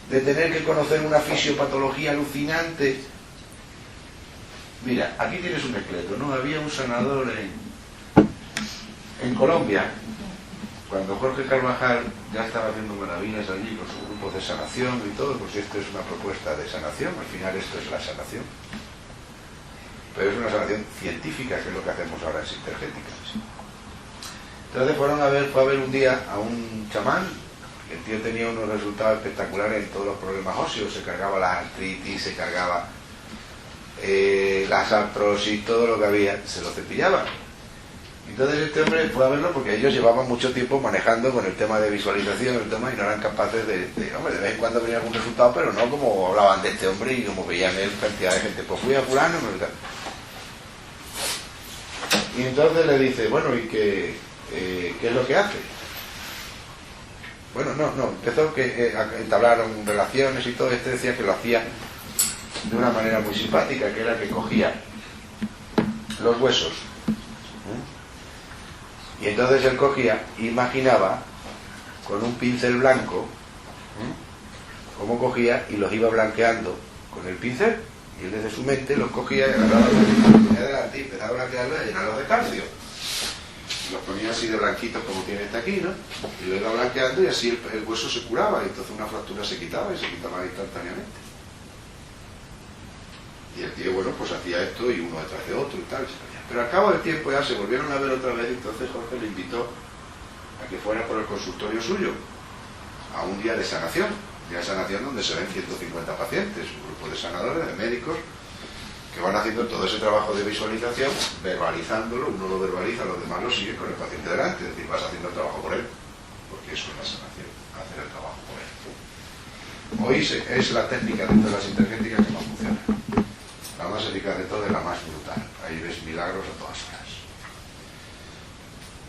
de tener que conocer una fisiopatología alucinante. Mira, aquí tienes un esqueleto, ¿no? Había un sanador en Colombia, cuando Jorge Carvajal ya estaba haciendo maravillas allí con sus grupos de sanación y todo, pues esto es una propuesta de sanación, al final esto es la sanación, pero es una sanación científica, que es lo que hacemos ahora en Sintergética. Entonces fue a ver un día a un chamán. El tío tenía unos resultados espectaculares en todos los problemas óseos, se cargaba la artritis, se cargaba las artrosis, todo lo que había, se lo cepillaba. Entonces este hombre fue a verlo porque ellos llevaban mucho tiempo manejando con el tema de visualización, el tema, y no eran capaces de vez en cuando venía algún resultado, pero no como hablaban de este hombre y como veían él cantidad de gente. Pues fui a fulano y entonces le dice, bueno, ¿y qué es lo que hace? Bueno, no, empezó a entablaron relaciones y todo. Este decía que lo hacía de una manera muy simpática, que era que cogía los huesos, y entonces él cogía, imaginaba con un pincel blanco cómo cogía y los iba blanqueando con el pincel, y él desde su mente los cogía y agarraba y empezaba a blanquearlos y a llenarlos de calcio. Los ponía así de blanquitos como tiene este aquí, ¿no? Y lo iba blanqueando y así el hueso se curaba, y entonces una fractura se quitaba y se quitaba instantáneamente. Y el tío, bueno, pues hacía esto y uno detrás de otro y tal. Pero al cabo del tiempo ya se volvieron a ver otra vez, y entonces Jorge le invitó a que fuera por el consultorio suyo a un día de sanación. Un día de sanación donde se ven 150 pacientes, un grupo de sanadores, de médicos, que van haciendo todo ese trabajo de visualización, verbalizándolo. Uno lo verbaliza, los demás lo siguen con el paciente delante, es decir, vas haciendo el trabajo por él, porque eso es la sanación, hacer el trabajo por él. Hoy es la técnica de todas las intergéticas que más funciona. La más eficaz de todas es la más brutal. Ahí ves milagros a todas horas.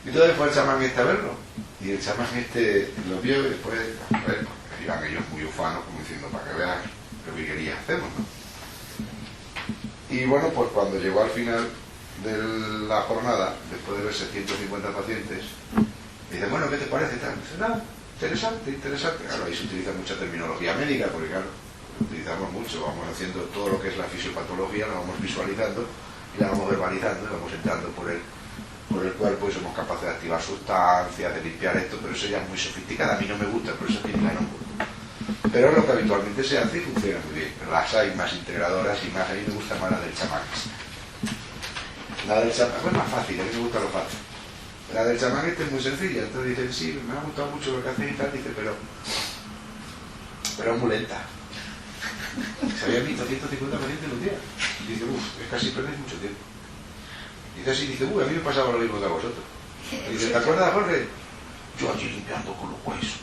Y entonces fue el chamán este a verlo. Y el chamán este lo vio y después, bueno, iban ellos muy ufanos, como diciendo, para que veas lo que quería hacemos, ¿no? Y bueno, pues cuando llegó al final de la jornada, después de ver 750 pacientes, dice, bueno, ¿qué te parece? Tal. Dice, no, interesante, interesante. Claro, ahí se utiliza mucha terminología médica, porque claro, lo utilizamos mucho, vamos haciendo todo lo que es la fisiopatología, la vamos visualizando y la vamos verbalizando, y vamos entrando por el cuerpo y somos capaces de activar sustancias, de limpiar esto, pero eso ya es muy sofisticado, a mí no me gusta, por eso es no. Pero es lo que habitualmente se hace y funciona muy bien. Las hay más integradoras y más, a mí me gusta más la del chamán. La del chamán, pues más fácil, a mí me gusta lo fácil. La del chamán es muy sencilla, entonces dicen, sí, me ha gustado mucho lo que hace y tal, dice, pero es muy lenta. Se habían visto 150 pacientes en un día. Dice, es casi perdéis mucho tiempo. Dice así, dice, a mí me pasaba lo mismo que a vosotros. Y dice, ¿te acuerdas, Jorge? Yo allí limpiando con los huesos,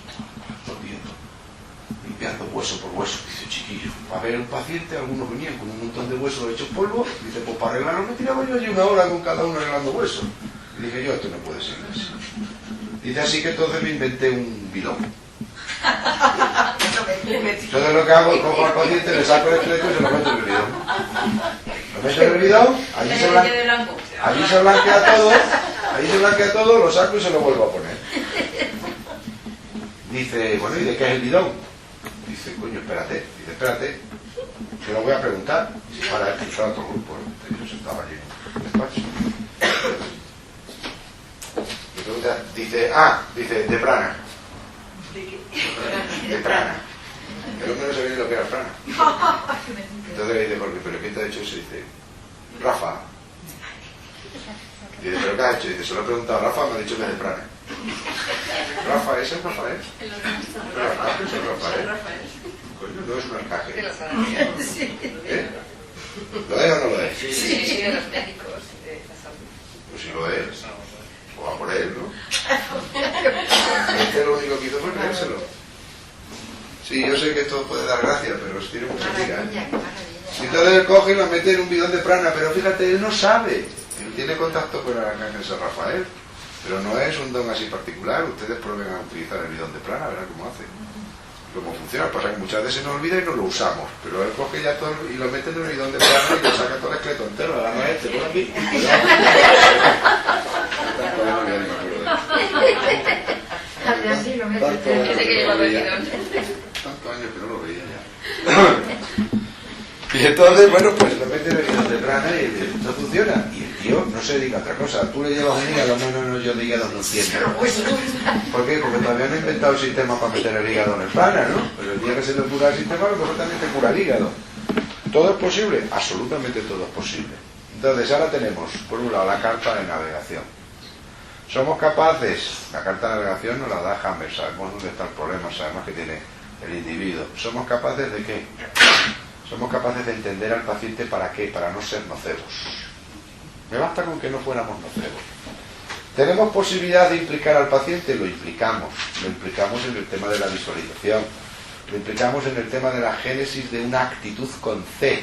limpiando hueso por hueso. Dice, chiquillo, para ver un paciente, algunos venían con un montón de huesos hechos polvo. Dice, pues para arreglarlo me tiraba yo allí una hora con cada uno arreglando huesos. Y dije yo, esto no puede ser así. Dice, así que entonces me inventé un bidón. Entonces lo que hago es cojo al paciente, le saco el esqueleto y se lo meto en el bidón. Lo meto en el bidón, allí se blanquea todo, lo saco y se lo vuelvo a poner. Dice, bueno, ¿y de qué es el bidón? Dice, coño, espérate. Dice, espérate, que lo voy a preguntar. Y para expulsar a otro grupo, ¿no? Yo sentaba allí en el despacho. Y pregunta, dice, de prana. ¿De qué? De prana. El hombre no sabía ni lo que era prana. Entonces le dice, Jorge, ¿pero qué te ha hecho eso? Dice, Rafa. Dice, ¿pero qué has hecho? Dice, se lo he preguntado a Rafa, me ha dicho que es de prana. Rafa, ¿ese es Rafael? ¿Ese es Rafael? Coño, no es un arcaje. ¿Eh? ¿Lo es o no lo es? Sí, de los médicos de la salud. Pues si lo es, o va por él, ¿no? Este lo único que hizo fue creérselo. Sí, yo sé que esto puede dar gracia, pero tiene mucha amiga, ¿eh? Y entonces él coge y lo mete en un bidón de prana, pero fíjate, él no sabe. Él tiene contacto con el arcángel San Rafael, pero no es un don así particular. Ustedes prueben a utilizar el bidón de prana, verán cómo hace. Cómo funciona. Pasa que muchas veces se nos olvida y no lo usamos, pero él coge ya todo y lo mete en el bidón de prana y le saca todo el esqueleto entero. La gana este, por aquí. Tantos años que no lo veía ya. Y entonces, bueno, pues lo mete en el bidón de prana y no funciona. Y el tío no se dedica a otra cosa. Tú le llevas un hígado, no, yo de hígado no entiendo. ¿Por qué? Porque todavía no he inventado el sistema para meter el hígado en el prana, ¿no? Pero el día que se le cura el sistema, a lo mejor también te cura el hígado. ¿Todo es posible? Absolutamente todo es posible. Entonces, ahora tenemos, por un lado, la carta de navegación. Somos capaces, la carta de navegación nos la da Hammer, sabemos dónde está el problema, sabemos que tiene el individuo. ¿Somos capaces de qué? Somos capaces de entender al paciente para qué, para no ser nocebos. Me basta con que no fuéramos nocebos. ¿Tenemos posibilidad de implicar al paciente? Lo implicamos en el tema de la visualización, lo implicamos en el tema de la génesis de una actitud con C.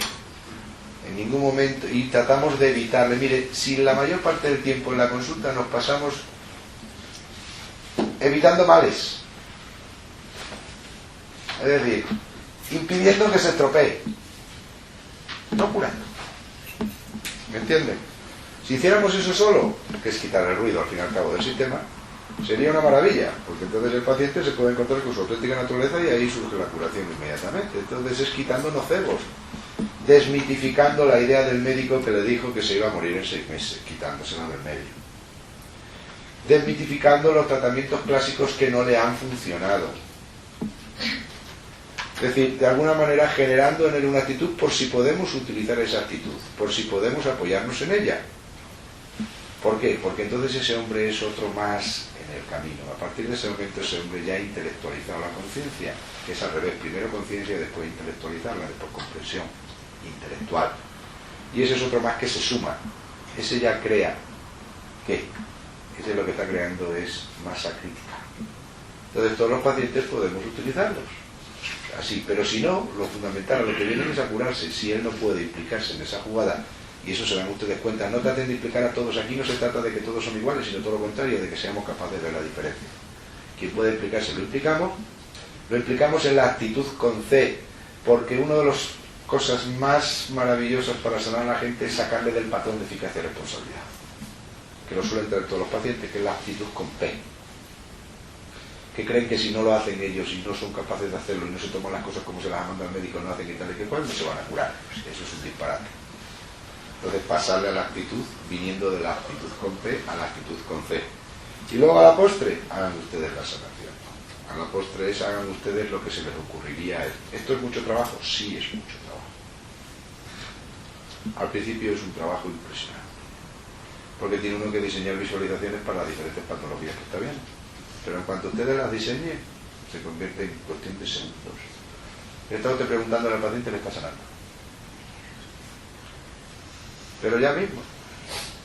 En ningún momento, y tratamos de evitarle. Mire, si la mayor parte del tiempo en la consulta nos pasamos evitando males, es decir, impidiendo que se estropee, no curando. ¿Me entienden? Si hiciéramos eso solo, que es quitar el ruido al fin y al cabo del sistema, sería una maravilla, porque entonces el paciente se puede encontrar con su auténtica naturaleza y ahí surge la curación inmediatamente. Entonces es quitando nocebos, desmitificando la idea del médico que le dijo que se iba a morir en 6 meses, quitándosela del medio, desmitificando los tratamientos clásicos que no le han funcionado. Es decir, de alguna manera generando en él una actitud por si podemos utilizar esa actitud, por si podemos apoyarnos en ella. ¿Por qué? Porque entonces ese hombre es otro más en el camino. A partir de ese momento ese hombre ya ha intelectualizado la conciencia, que es al revés, primero conciencia y después intelectualizarla, después comprensión intelectual. Y ese es otro más que se suma. Ese ya crea. ¿Qué? Ese lo que está creando es masa crítica. Entonces todos los pacientes podemos utilizarlos. así. Pero si no, lo fundamental, lo que viene es a curarse. Si él no puede implicarse en esa jugada, y eso se dan ustedes cuenta, no traten de implicar a todos. Aquí no se trata de que todos son iguales, sino todo lo contrario, de que seamos capaces de ver la diferencia. Quien puede implicarse lo implicamos en la actitud con C, porque una de las cosas más maravillosas para sanar a la gente es sacarle del patrón de eficacia y responsabilidad, que lo suelen tener todos los pacientes, que es la actitud con P, que creen que si no lo hacen ellos y no son capaces de hacerlo y no se toman las cosas como se las ha mandado el médico, no hacen y tal y que cual, no se van a curar. Pues eso es un disparate. Entonces pasarle a la actitud, viniendo de la actitud con P a la actitud con C. Y luego a la postre, hagan ustedes la sanación. A la postre es, hagan ustedes lo que se les ocurriría a él. ¿Esto es mucho trabajo? Sí, es mucho trabajo. Al principio es un trabajo impresionante, porque tiene uno que diseñar visualizaciones para las diferentes patologías que está viendo. Pero en cuanto ustedes las diseñen, se convierte en cuestión de segundos. Está usted preguntándole al paciente, le está sanando. Pero ya mismo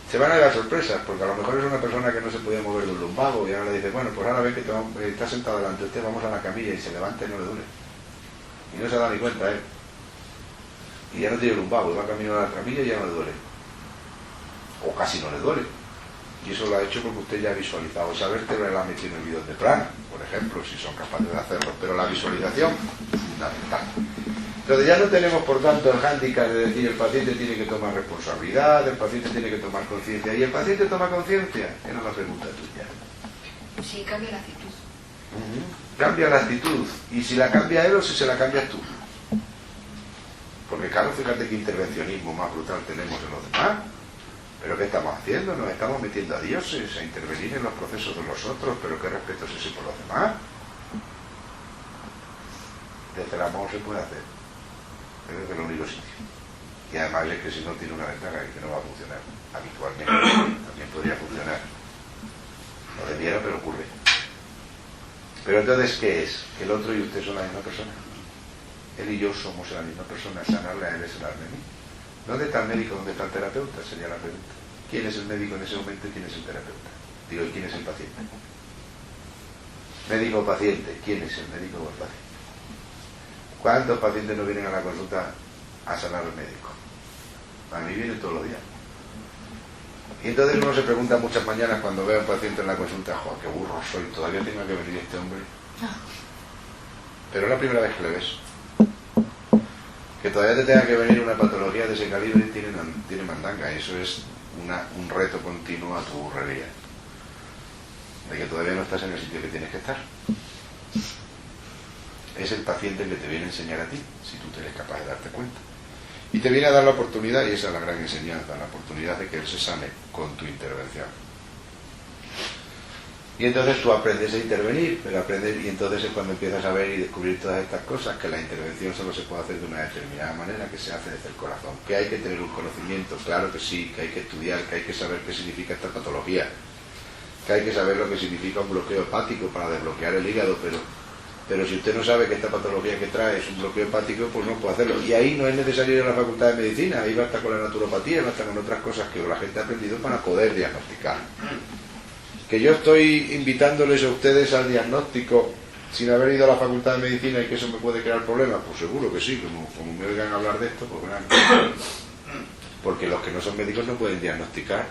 se van a dar sorpresas, porque a lo mejor es una persona que no se podía mover del lumbago y ahora le dice, bueno, pues ahora ven que está sentado delante de usted, vamos a la camilla, y se levanta y no le duele. Y no se da ni cuenta él. Y ya no tiene lumbago, y va camino a la camilla y ya no le duele. O casi no le duele. Y eso lo ha hecho porque usted ya ha visualizado esa vértebra y la ha metido en el bidón de prana, por ejemplo, si son capaces de hacerlo. Pero la visualización es fundamental. Entonces ya no tenemos, por tanto, el hándicap de decir el paciente tiene que tomar responsabilidad, el paciente tiene que tomar conciencia. ¿Y el paciente toma conciencia? Era la pregunta tuya. Sí, cambia la actitud. Cambia la actitud. ¿Y si la cambia él o si se la cambias tú? Porque claro, fíjate qué intervencionismo más brutal tenemos en los demás. ¿Pero qué estamos haciendo? Nos estamos metiendo a dioses, a intervenir en los procesos de los otros, pero ¿qué respeto es ese por los demás? Desde el amor se puede hacer. Es el único sitio. Y además es que si no tiene una ventaja que no va a funcionar habitualmente, también podría funcionar. No debiera, pero ocurre. Pero entonces, ¿qué es? Que el otro y usted son la misma persona. Él y yo somos la misma persona. Sanarle a él es sanarle a mí. ¿Dónde está el médico? ¿Dónde está el terapeuta? Sería la pregunta. ¿Quién es el médico en ese momento y quién es el terapeuta? Digo, ¿y quién es el paciente? Médico o paciente. ¿Quién es el médico o el paciente? ¿Cuántos pacientes no vienen a la consulta a sanar al médico? A mí vienen todos los días. Y entonces uno se pregunta muchas mañanas cuando ve a un paciente en la consulta, ¡joder, qué burro soy! Todavía tengo que venir este hombre. Pero es la primera vez que le ves. Que todavía te tenga que venir una patología de ese calibre tiene mandanga. Eso es un reto continuo a tu burrería. De que todavía no estás en el sitio que tienes que estar. Es el paciente el que te viene a enseñar a ti, si tú eres capaz de darte cuenta. Y te viene a dar la oportunidad, y esa es la gran enseñanza, la oportunidad de que él se sane con tu intervención. Y entonces tú aprendes a intervenir, pero aprendes, y entonces es cuando empiezas a ver y descubrir todas estas cosas, que la intervención solo se puede hacer de una determinada manera, que se hace desde el corazón, que hay que tener un conocimiento, claro que sí, que hay que estudiar, que hay que saber qué significa esta patología, que hay que saber lo que significa un bloqueo hepático para desbloquear el hígado, pero si usted no sabe que esta patología que trae es un bloqueo hepático, pues no puede hacerlo. Y ahí no es necesario ir a la facultad de medicina, ahí basta con la naturopatía, basta con otras cosas que la gente ha aprendido para poder diagnosticar. Que yo estoy invitándoles a ustedes al diagnóstico sin haber ido a la facultad de medicina y que eso me puede crear problemas, pues seguro que sí, como me oigan hablar de esto, pues verán. Porque los que no son médicos no pueden diagnosticar.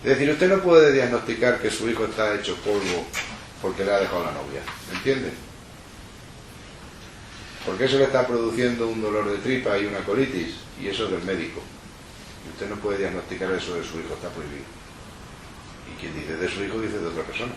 Es decir, usted no puede diagnosticar que su hijo está hecho polvo porque le ha dejado la novia, ¿me entiende? Porque eso le está produciendo un dolor de tripa y una colitis, y eso es del médico. Y usted no puede diagnosticar eso de su hijo, está prohibido. Y quien dice de su hijo dice de otra persona.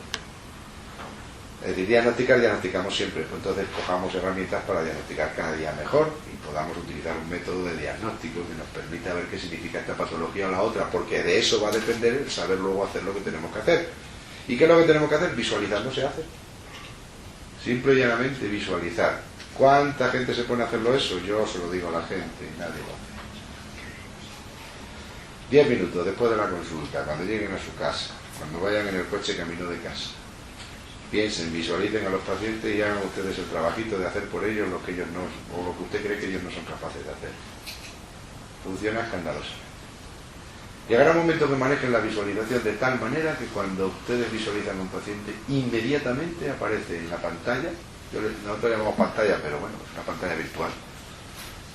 Es decir, diagnosticamos siempre, pues entonces cojamos herramientas para diagnosticar cada día mejor y podamos utilizar un método de diagnóstico que nos permita ver qué significa esta patología o la otra, porque de eso va a depender el saber luego hacer lo que tenemos que hacer. ¿Y qué es lo que tenemos que hacer? Visualizando se hace. Simple y llanamente visualizar. ¿Cuánta gente se pone a hacerlo eso? Yo se lo digo a la gente y nadie lo hace. 10 minutos después de la consulta, cuando lleguen a su casa, cuando vayan en el coche camino de casa, piensen, visualicen a los pacientes y hagan ustedes el trabajito de hacer por ellos lo que ellos no, o lo que usted cree que ellos no son capaces de hacer. Funciona escandalosamente. Llegará un momento que manejen la visualización de tal manera que cuando ustedes visualizan a un paciente, inmediatamente aparece en la pantalla Nosotros llamamos pantalla, pero bueno, es una pantalla virtual.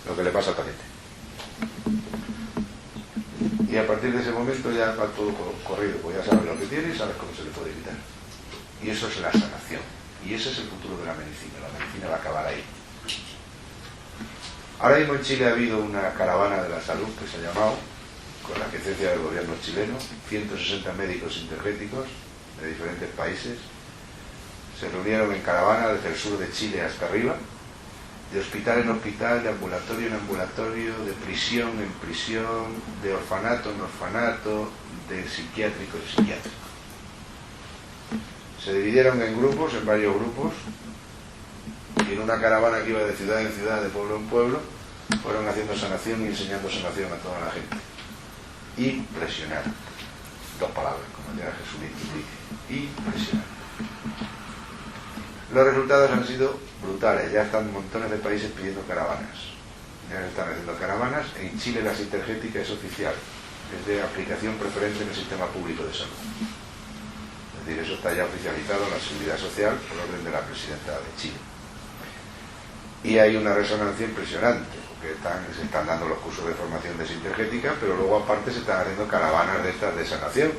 Lo que le pasa al paciente. Y a partir de ese momento ya va todo corrido, pues ya sabes lo que tiene y sabes cómo se le puede evitar. Y eso es la sanación. Y ese es el futuro de la medicina. La medicina va a acabar ahí. Ahora mismo en Chile ha habido una caravana de la salud que se ha llamado, con la aquiescencia del gobierno chileno, 160 médicos sintergéticos de diferentes países. Se reunieron en caravana desde el sur de Chile hasta arriba, de hospital en hospital, de ambulatorio en ambulatorio, de prisión en prisión, de orfanato en orfanato, de psiquiátrico en psiquiátrico. Se dividieron en grupos, en varios grupos, y en una caravana que iba de ciudad en ciudad, de pueblo en pueblo, fueron haciendo sanación y enseñando sanación a toda la gente. Impresionar. Dos palabras, como ya Jesucristo dice. Impresionar. Los resultados han sido brutales. Ya están montones de países pidiendo caravanas. Ya se están haciendo caravanas. En Chile la sintergética es oficial. Es de aplicación preferente en el sistema público de salud. Es decir, eso está ya oficializado en la Seguridad Social por orden de la presidenta de Chile. Y hay una resonancia impresionante, porque se están dando los cursos de formación de sintergética, pero luego aparte se están haciendo caravanas de estas de sanación,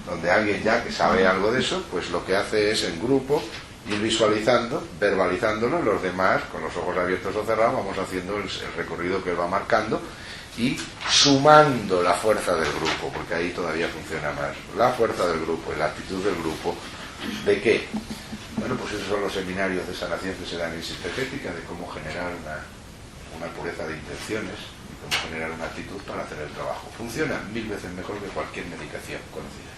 donde alguien ya que sabe algo de eso, pues lo que hace es en grupo ir visualizando, verbalizándolo, los demás, con los ojos abiertos o cerrados, vamos haciendo el recorrido que él va marcando y sumando la fuerza del grupo, porque ahí todavía funciona más. La fuerza del grupo y la actitud del grupo, ¿de qué? Bueno, pues esos son los seminarios de sanación que se dan en sintergética, de cómo generar una pureza de intenciones y cómo generar una actitud para hacer el trabajo. Funciona 1000 veces mejor que cualquier medicación conocida.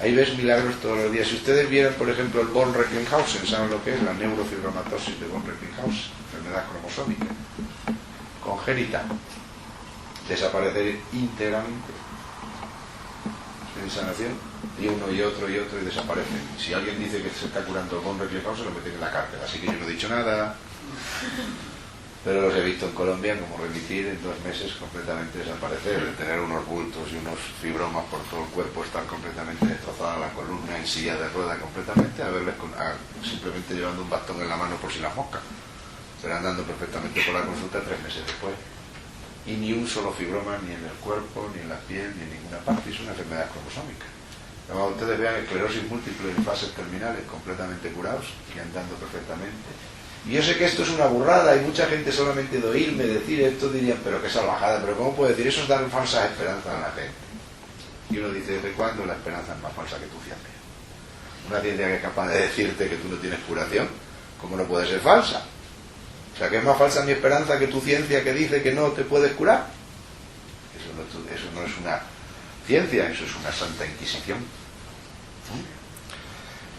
Ahí ves milagros todos los días. Si ustedes vieran, por ejemplo, el von Recklinghausen, ¿saben lo que es? La neurofibromatosis de von Recklinghausen, enfermedad cromosómica, congénita, desaparecer íntegramente en sanación, y uno y otro y desaparecen. Si alguien dice que se está curando el von Recklinghausen, lo meten en la cárcel. Así que yo no he dicho nada, pero los he visto en Colombia como remitir en 2 meses completamente desaparecer, de tener unos bultos y unos fibromas por todo el cuerpo, estar completamente destrozada la columna, en silla de rueda completamente, a verles simplemente llevando un bastón en la mano por si las moscas, pero andando perfectamente por la consulta 3 meses después. Y ni un solo fibroma, ni en el cuerpo, ni en la piel, ni en ninguna parte. Es una enfermedad cromosómica. Cuando ustedes vean esclerosis múltiple en fases terminales completamente curados y andando perfectamente. Y yo sé que esto es una burrada, y mucha gente solamente de oírme decir esto dirían, pero qué salvajada, pero ¿cómo puede decir? Eso es dar falsas esperanzas a la gente. Y uno dice, ¿desde cuándo la esperanza es más falsa que tu ciencia? Una ciencia que es capaz de decirte que tú no tienes curación, ¿cómo no puede ser falsa? O sea, que es más falsa mi esperanza que tu ciencia que dice que no te puedes curar. Eso no es una ciencia, eso es una santa inquisición.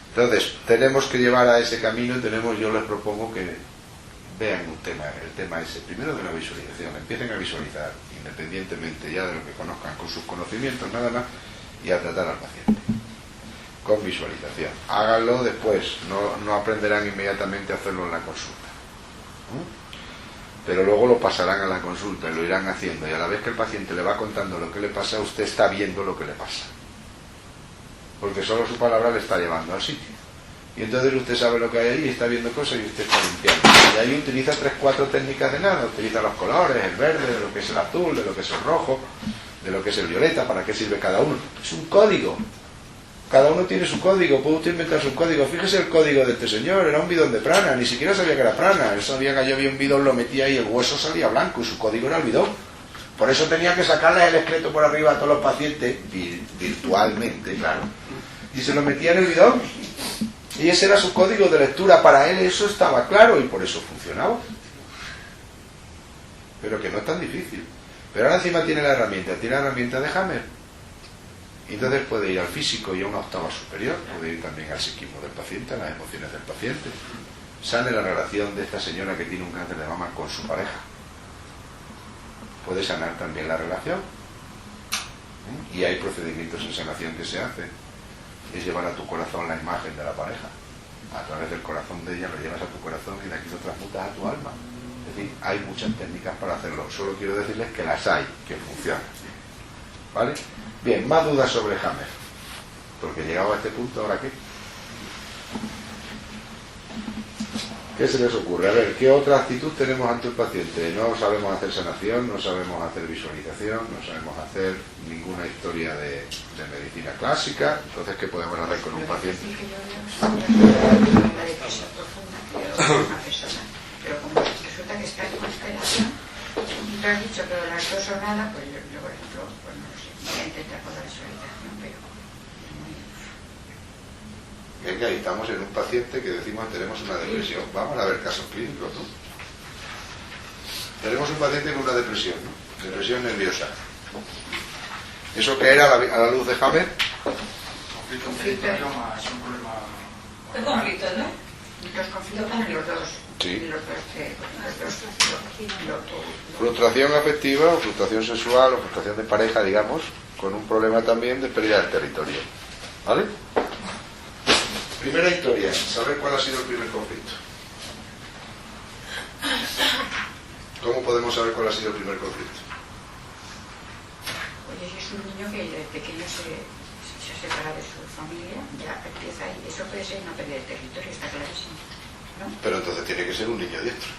Entonces, tenemos que llevar a ese camino, yo les propongo que vean el tema ese, primero de la visualización, empiecen a visualizar, independientemente ya de lo que conozcan, con sus conocimientos nada más, y a tratar al paciente. Con visualización. Háganlo después, no aprenderán inmediatamente a hacerlo en la consulta. Pero luego lo pasarán a la consulta y lo irán haciendo, y a la vez que el paciente le va contando lo que le pasa, usted está viendo lo que le pasa, porque solo su palabra le está llevando al sitio, y entonces usted sabe lo que hay ahí y está viendo cosas y usted está limpiando, y ahí utiliza 3-4 técnicas de nada, utiliza los colores, el verde, de lo que es el azul, de lo que es el rojo, de lo que es el violeta, para qué sirve cada uno. Es un código. Cada uno tiene su código, puede usted inventar su código. Fíjese el código de este señor, era un bidón de prana, ni siquiera sabía que era prana, él sabía que yo había un bidón, lo metía ahí, el hueso salía blanco y su código era el bidón. Por eso tenía que sacarle el excreto por arriba a todos los pacientes, virtualmente, claro, y se lo metía en el bidón. Y ese era su código de lectura, para él eso estaba claro y por eso funcionaba. Pero que no es tan difícil. Pero ahora encima tiene la herramienta de Hammer. Y entonces puede ir al físico y a una octava superior, puede ir también al psiquismo del paciente, a las emociones del paciente. Sane la relación de esta señora que tiene un cáncer de mama con su pareja. Puede sanar también la relación. Y hay procedimientos en sanación que se hacen. Es llevar a tu corazón la imagen de la pareja. A través del corazón de ella lo llevas a tu corazón y de aquí lo transmutas a tu alma. Es decir, hay muchas técnicas para hacerlo. Solo quiero decirles que las hay, que funcionan. ¿Vale? Bien, más dudas sobre Hammer. Porque llegado a este punto, ¿ahora qué? ¿Qué se les ocurre? A ver, ¿qué otra actitud tenemos ante el paciente? No sabemos hacer sanación, no sabemos hacer visualización, no sabemos hacer ninguna historia de medicina clásica. Entonces, ¿qué podemos hacer con un paciente? La depresión profunda que una persona, pero como resulta que está en constelación, y tú has dicho que las dos o nada, pues yo por ejemplo, pues no lo sé, voy a intentar con la visualización, pero Venga, y estamos en un paciente que decimos tenemos una depresión. Vamos a ver casos clínicos, ¿no? Tenemos un paciente con una depresión, ¿no? Depresión nerviosa. ¿Eso qué era a la luz de Hammer? Conflicto territorio más un problema. Un conflicto, ¿no? los conflictos con los dos. Sí. Los dos. Frustración afectiva o frustración sexual o frustración de pareja, digamos, con un problema también de pérdida del territorio. ¿Vale? Primera historia, saber cuál ha sido el primer conflicto. ¿Cómo podemos saber cuál ha sido el primer conflicto? Oye, si es un niño que de pequeño se separa de su familia, ya empieza ahí. Eso puede ser una pérdida de territorio, está clarísimo, ¿no? Pero entonces tiene que ser un niño diestro.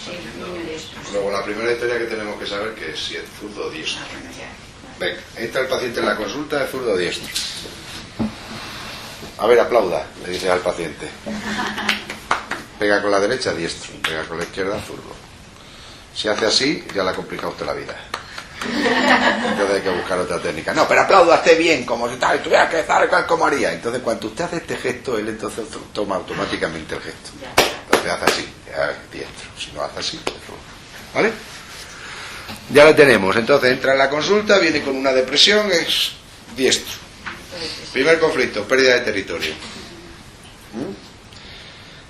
Sí, un niño de estos. Luego la primera historia que tenemos que saber que es si es zurdo o diestro. Ah, bueno, ya. Venga, entra el paciente en la consulta de zurdo o diestro. A ver, aplauda, le dice al paciente. Pega con la derecha, diestro. Pega con la izquierda, zurdo. Si hace así, ya le ha complicado usted la vida. Entonces hay que buscar otra técnica. No, pero aplauda esté bien, como si tuviera que estar como haría. Entonces cuando usted hace este gesto, él entonces toma automáticamente el gesto. Entonces hace así, ya es diestro. Si no hace así, es zurdo. ¿Vale? Ya lo tenemos. Entonces entra en la consulta, viene con una depresión, es diestro. Primer conflicto, pérdida de territorio.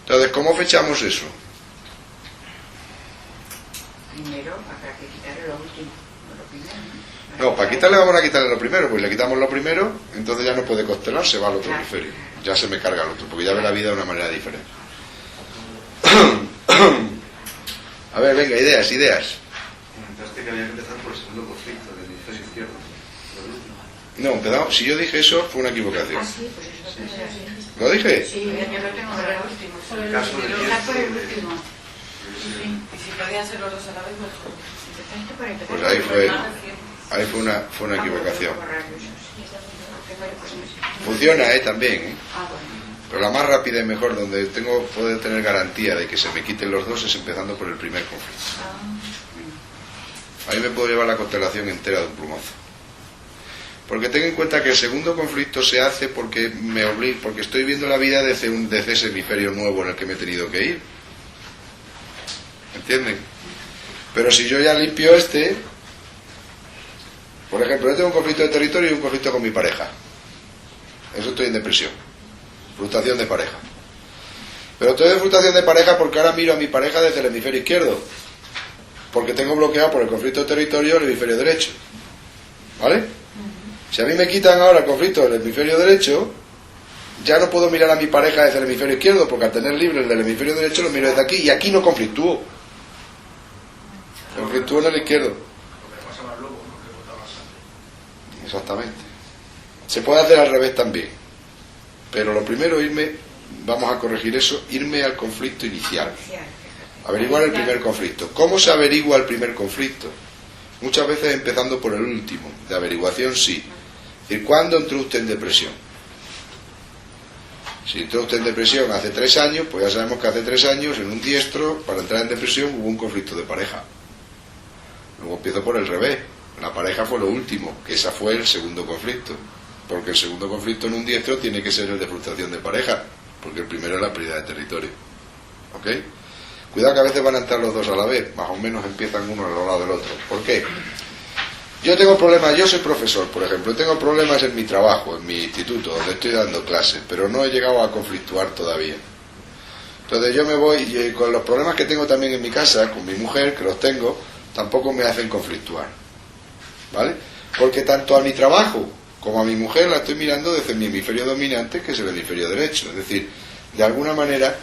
Entonces, ¿cómo fechamos eso? Primero habrá que quitarle lo último, no lo primero. No, para quitarle vamos a quitarle lo primero, pues le quitamos lo primero, entonces ya no puede constelar, se va al otro hemisferio. Ya se me carga el otro, porque ya ve la vida de una manera diferente. A ver, venga, ideas. Comentaste que había que empezar por el segundo conflicto del hemisferio izquierdo. No, empezamos, si yo dije eso, fue una equivocación. Ah, sí, pues eso es así. ¿Lo dije? Sí, yo lo tengo por el último. El caso del Empezar por el diestro, último. Y si podían ser los dos a la vez, mejor. Empezaste por empezar. Pues ahí fue una equivocación. Funciona, también, Ah, bueno. Pero la más rápida y mejor, donde puedo tener garantía de que se me quiten los dos, es empezando por el primer conflicto. Ahí me puedo llevar la constelación entera de un plumazo. Porque ten en cuenta que el segundo conflicto se hace porque me obliga, porque estoy viendo la vida desde ese hemisferio nuevo en el que me he tenido que ir. ¿Entienden? Pero si yo ya limpio por ejemplo, yo tengo un conflicto de territorio y un conflicto con mi pareja. Eso estoy en depresión. Frustración de pareja. Pero estoy en frustración de pareja porque ahora miro a mi pareja desde el hemisferio izquierdo. Porque tengo bloqueado por el conflicto de territorio el hemisferio derecho. ¿Vale? Si a mí me quitan ahora el conflicto del hemisferio derecho, ya no puedo mirar a mi pareja desde el hemisferio izquierdo, porque al tener libre el del hemisferio derecho lo miro desde aquí, y aquí no conflictúo. Conflictúo en el izquierdo. Lo que pasaba luego, ¿no? Que botaba sangre. Exactamente. Se puede hacer al revés también. Pero lo primero, vamos a corregir eso, irme al conflicto inicial. Averiguar el primer conflicto. ¿Cómo se averigua el primer conflicto? Muchas veces empezando por el último. De averiguación, sí. Es decir, ¿cuándo entró usted en depresión? Si entró usted en depresión hace 3 años, pues ya sabemos que hace 3 años, en un diestro, para entrar en depresión hubo un conflicto de pareja. Luego empiezo por el revés. La pareja fue lo último, que esa fue el segundo conflicto. Porque el segundo conflicto en un diestro tiene que ser el de frustración de pareja, porque el primero es la pérdida de territorio. ¿Ok? Cuidado que a veces van a entrar los dos a la vez, más o menos empiezan uno al lado del otro. ¿Por qué? Yo tengo problemas, yo soy profesor, por ejemplo, tengo problemas en mi trabajo, en mi instituto, donde estoy dando clases, pero no he llegado a conflictuar todavía. Entonces yo me voy, y con los problemas que tengo también en mi casa, con mi mujer, que los tengo, tampoco me hacen conflictuar. ¿Vale? Porque tanto a mi trabajo como a mi mujer la estoy mirando desde mi hemisferio dominante, que es el hemisferio derecho. Es decir, de alguna manera,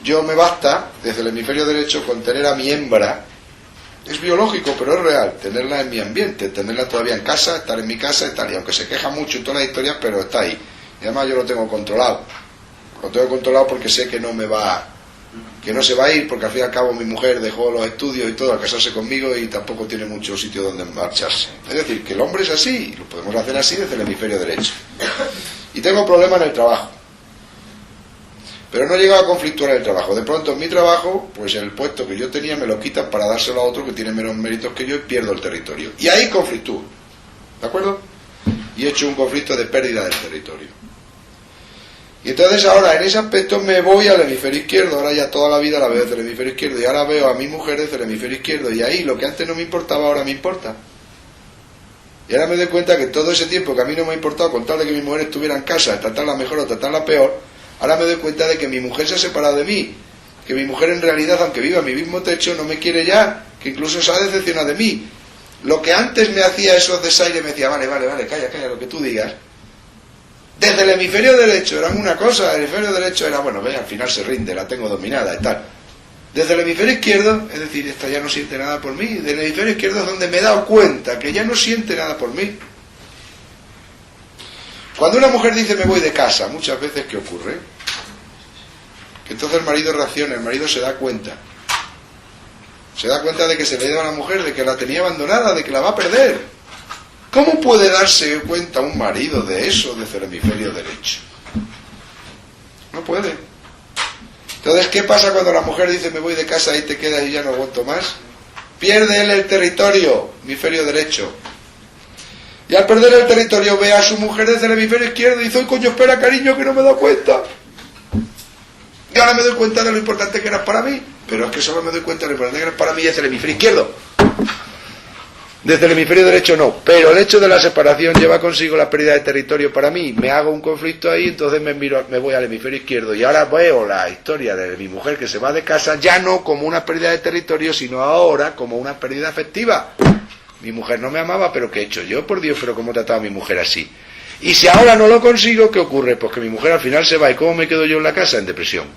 yo me basta, desde el hemisferio derecho, con tener a mi hembra. Es biológico, pero es real, tenerla en mi ambiente, tenerla todavía en casa, estar en mi casa y tal. Y aunque se queja mucho en todas las historias, pero está ahí. Y además yo lo tengo controlado. Lo tengo controlado porque sé que no me va que no se va a ir porque al fin y al cabo mi mujer dejó los estudios y todo al casarse conmigo y tampoco tiene mucho sitio donde marcharse. Es decir, que el hombre es así, y lo podemos hacer así desde el hemisferio derecho. Y tengo problemas en el trabajo, pero no he llegado a conflictuar en el trabajo. De pronto en mi trabajo, pues el puesto que yo tenía me lo quitan para dárselo a otro que tiene menos méritos que yo y pierdo el territorio. Y ahí conflictúo, ¿de acuerdo? Y he hecho un conflicto de pérdida del territorio. Y entonces ahora en ese aspecto me voy al hemisferio izquierdo. Ahora ya toda la vida la veo desde el hemisferio izquierdo y ahora veo a mi mujer desde el hemisferio izquierdo, y ahí lo que antes no me importaba ahora me importa. Y ahora me doy cuenta que todo ese tiempo que a mí no me ha importado con tal de que mi mujer estuviera en casa, tratarla mejor o tratarla peor, ahora me doy cuenta de que mi mujer se ha separado de mí, que mi mujer en realidad, aunque viva en mi mismo techo, no me quiere ya, que incluso se ha decepcionado de mí. Lo que antes me hacía esos desaires, me decía, vale, calla, lo que tú digas. Desde el hemisferio derecho eran una cosa, el hemisferio derecho era, bueno, ve, al final se rinde, la tengo dominada y tal. Desde el hemisferio izquierdo, es decir, esta ya no siente nada por mí, del hemisferio izquierdo es donde me he dado cuenta que ya no siente nada por mí. Cuando una mujer dice me voy de casa, muchas veces, ¿qué ocurre? Que entonces el marido reacciona, el marido se da cuenta. Se da cuenta de que se le ha ido a la mujer, de que la tenía abandonada, de que la va a perder. ¿Cómo puede darse cuenta un marido de eso desde el hemisferio derecho? No puede. Entonces, ¿qué pasa cuando la mujer dice me voy de casa y te quedas y ya no aguanto más? Pierde él el territorio, hemisferio derecho. Y al perder el territorio ve a su mujer desde el hemisferio izquierdo y dice, ¡ay, coño, espera, cariño, que no me he dado cuenta! Y ahora me doy cuenta de lo importante que eras para mí. Pero es que solo me doy cuenta de lo importante que eras para mí desde el hemisferio izquierdo. Desde el hemisferio derecho no, pero el hecho de la separación lleva consigo la pérdida de territorio para mí. Me hago un conflicto ahí, entonces me voy al hemisferio izquierdo y ahora veo la historia de mi mujer que se va de casa ya no como una pérdida de territorio, sino ahora como una pérdida afectiva. Mi mujer no me amaba, pero ¿qué he hecho yo? Por Dios, pero ¿cómo he tratado a mi mujer así? Y si ahora no lo consigo, ¿qué ocurre? Pues que mi mujer al final se va, ¿y cómo me quedo yo en la casa? En depresión.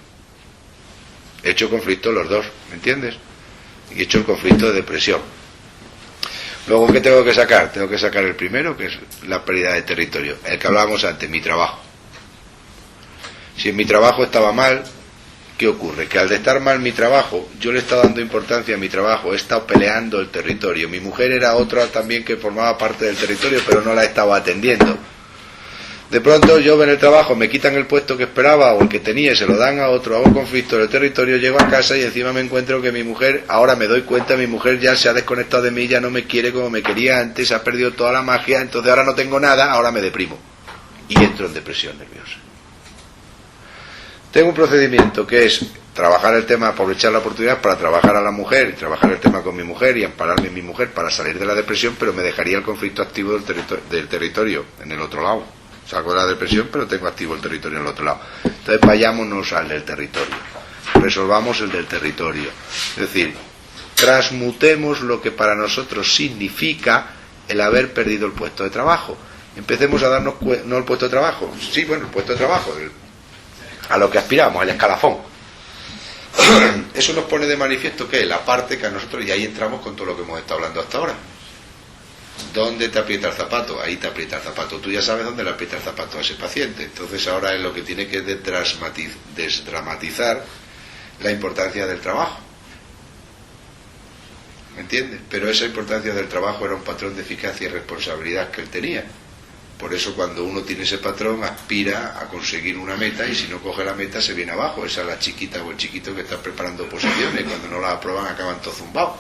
He hecho conflicto los dos, ¿me entiendes? Y he hecho el conflicto de depresión. Luego, ¿qué tengo que sacar? Tengo que sacar el primero, que es la pérdida de territorio. El que hablábamos antes, mi trabajo. Si en mi trabajo estaba mal, ¿qué ocurre? Que al estar mal mi trabajo, yo le he estado dando importancia a mi trabajo, he estado peleando el territorio. Mi mujer era otra también que formaba parte del territorio, pero no la estaba atendiendo. De pronto yo en el trabajo me quitan el puesto que esperaba o el que tenía y se lo dan a otro, hago conflicto en el territorio, llego a casa y encima me encuentro que mi mujer, ahora me doy cuenta, mi mujer ya se ha desconectado de mí, ya no me quiere como me quería antes, ha perdido toda la magia, entonces ahora no tengo nada, ahora me deprimo y entro en depresión nerviosa. Tengo un procedimiento que es trabajar el tema, aprovechar la oportunidad para trabajar a la mujer, y trabajar el tema con mi mujer y ampararme en mi mujer para salir de la depresión, pero me dejaría el conflicto activo del territorio en el otro lado. Salgo de la depresión, pero tengo activo el territorio en el otro lado. Entonces vayámonos al del territorio. Resolvamos el del territorio. Es decir, transmutemos lo que para nosotros significa el haber perdido el puesto de trabajo. Empecemos a darnos cuenta, no el puesto de trabajo, sí, bueno, el puesto de trabajo, a lo que aspiramos, el escalafón. Eso nos pone de manifiesto que la parte que a nosotros, y ahí entramos con todo lo que hemos estado hablando hasta ahora. ¿Dónde te aprieta el zapato? Ahí te aprieta el zapato. Tú ya sabes dónde le aprieta el zapato a ese paciente. Entonces ahora es lo que tiene que desdramatizar la importancia del trabajo. ¿Me entiendes? Pero esa importancia del trabajo era un patrón de eficacia y responsabilidad que él tenía. Por eso cuando uno tiene ese patrón aspira a conseguir una meta y si no coge la meta se viene abajo. Esa es la chiquita o el chiquito que está preparando oposiciones. Cuando no las aprueban acaban todos zumbados.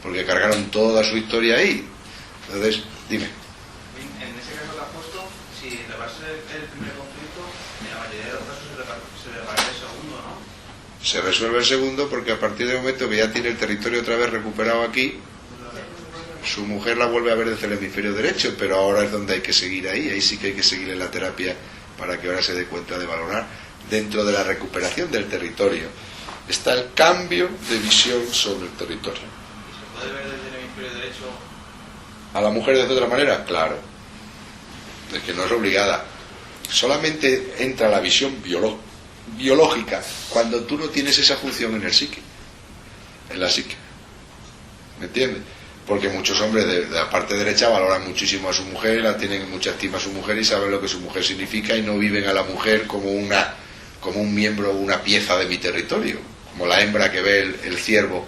Porque cargaron toda su historia ahí. Entonces, dime. En ese caso que has puesto, si rebase el primer conflicto, en la mayoría de los casos se repararía el segundo, ¿no? Se resuelve el segundo porque a partir del momento que ya tiene el territorio otra vez recuperado aquí, su mujer la vuelve a ver desde el hemisferio derecho, pero ahora es donde hay que seguir ahí sí que hay que seguir en la terapia para que ahora se dé cuenta de valorar dentro de la recuperación del territorio. Está el cambio de visión sobre el territorio. ¿Puede ver desde el hemisferio derecho ¿A la mujer de otra manera? Claro. Es que no es obligada. Solamente entra la visión biológica cuando tú no tienes esa función en el psique. En la psique. ¿Me entiendes? Porque muchos hombres de la parte derecha valoran muchísimo a su mujer, la tienen mucha estima a su mujer y saben lo que su mujer significa y no viven a la mujer como como un miembro, una pieza de mi territorio, como la hembra que ve el ciervo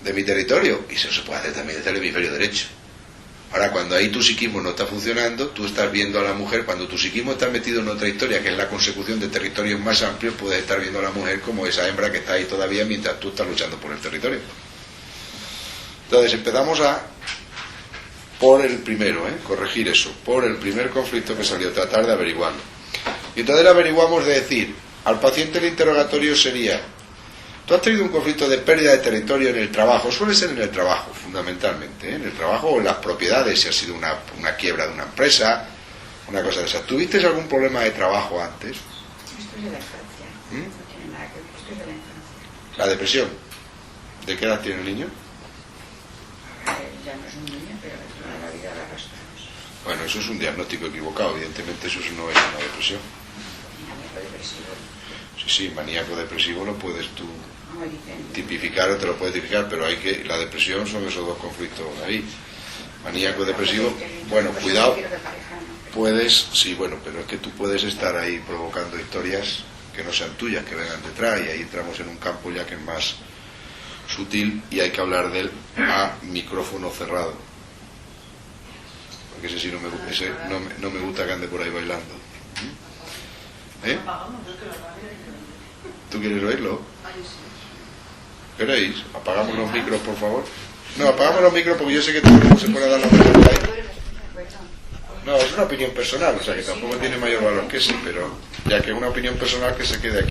de mi territorio, y eso se puede hacer también desde el hemisferio derecho. Ahora, cuando ahí tu psiquismo no está funcionando, tú estás viendo a la mujer, cuando tu psiquismo está metido en otra historia, que es la consecución de territorios más amplios, puedes estar viendo a la mujer como esa hembra que está ahí todavía mientras tú estás luchando por el territorio. Entonces empezamos por el primero, corregir eso, por el primer conflicto que salió, tratar de averiguarlo. Y entonces averiguamos de decir, al paciente el interrogatorio sería: tú has tenido un conflicto de pérdida de territorio en el trabajo, suele ser en el trabajo fundamentalmente, en el trabajo o en las propiedades, si ha sido una quiebra de una empresa, una cosa de esas. ¿Tuviste algún problema de trabajo antes? Esto es de la infancia, no tiene nada que ver, esto es de la infancia. La depresión. ¿De qué edad tiene el niño? Ya no es un niño, pero de toda la vida la arrastramos. Bueno, eso es un diagnóstico equivocado, evidentemente eso no es una depresión. Maníaco depresivo. Sí, maníaco depresivo lo puedes tú Como dicen. tipificar o te lo puedes tipificar, pero hay que, la depresión son esos dos conflictos ahí. Maníaco depresivo, bueno, cuidado, puedes, sí, bueno, pero es que tú puedes estar ahí provocando historias que no sean tuyas, que vengan detrás, y ahí entramos en un campo ya que es más sutil y hay que hablar de él a micrófono cerrado, porque ese sí no me gusta que ande por ahí bailando. ¿Tú quieres oírlo? ¿Queréis? Apagamos los micros, por favor. No, apagamos los micros porque yo sé que todo el mundo se puede dar la vuelta ahí. No, es una opinión personal, o sea que tampoco tiene mayor valor que sí, pero ya que es una opinión personal, que se quede aquí.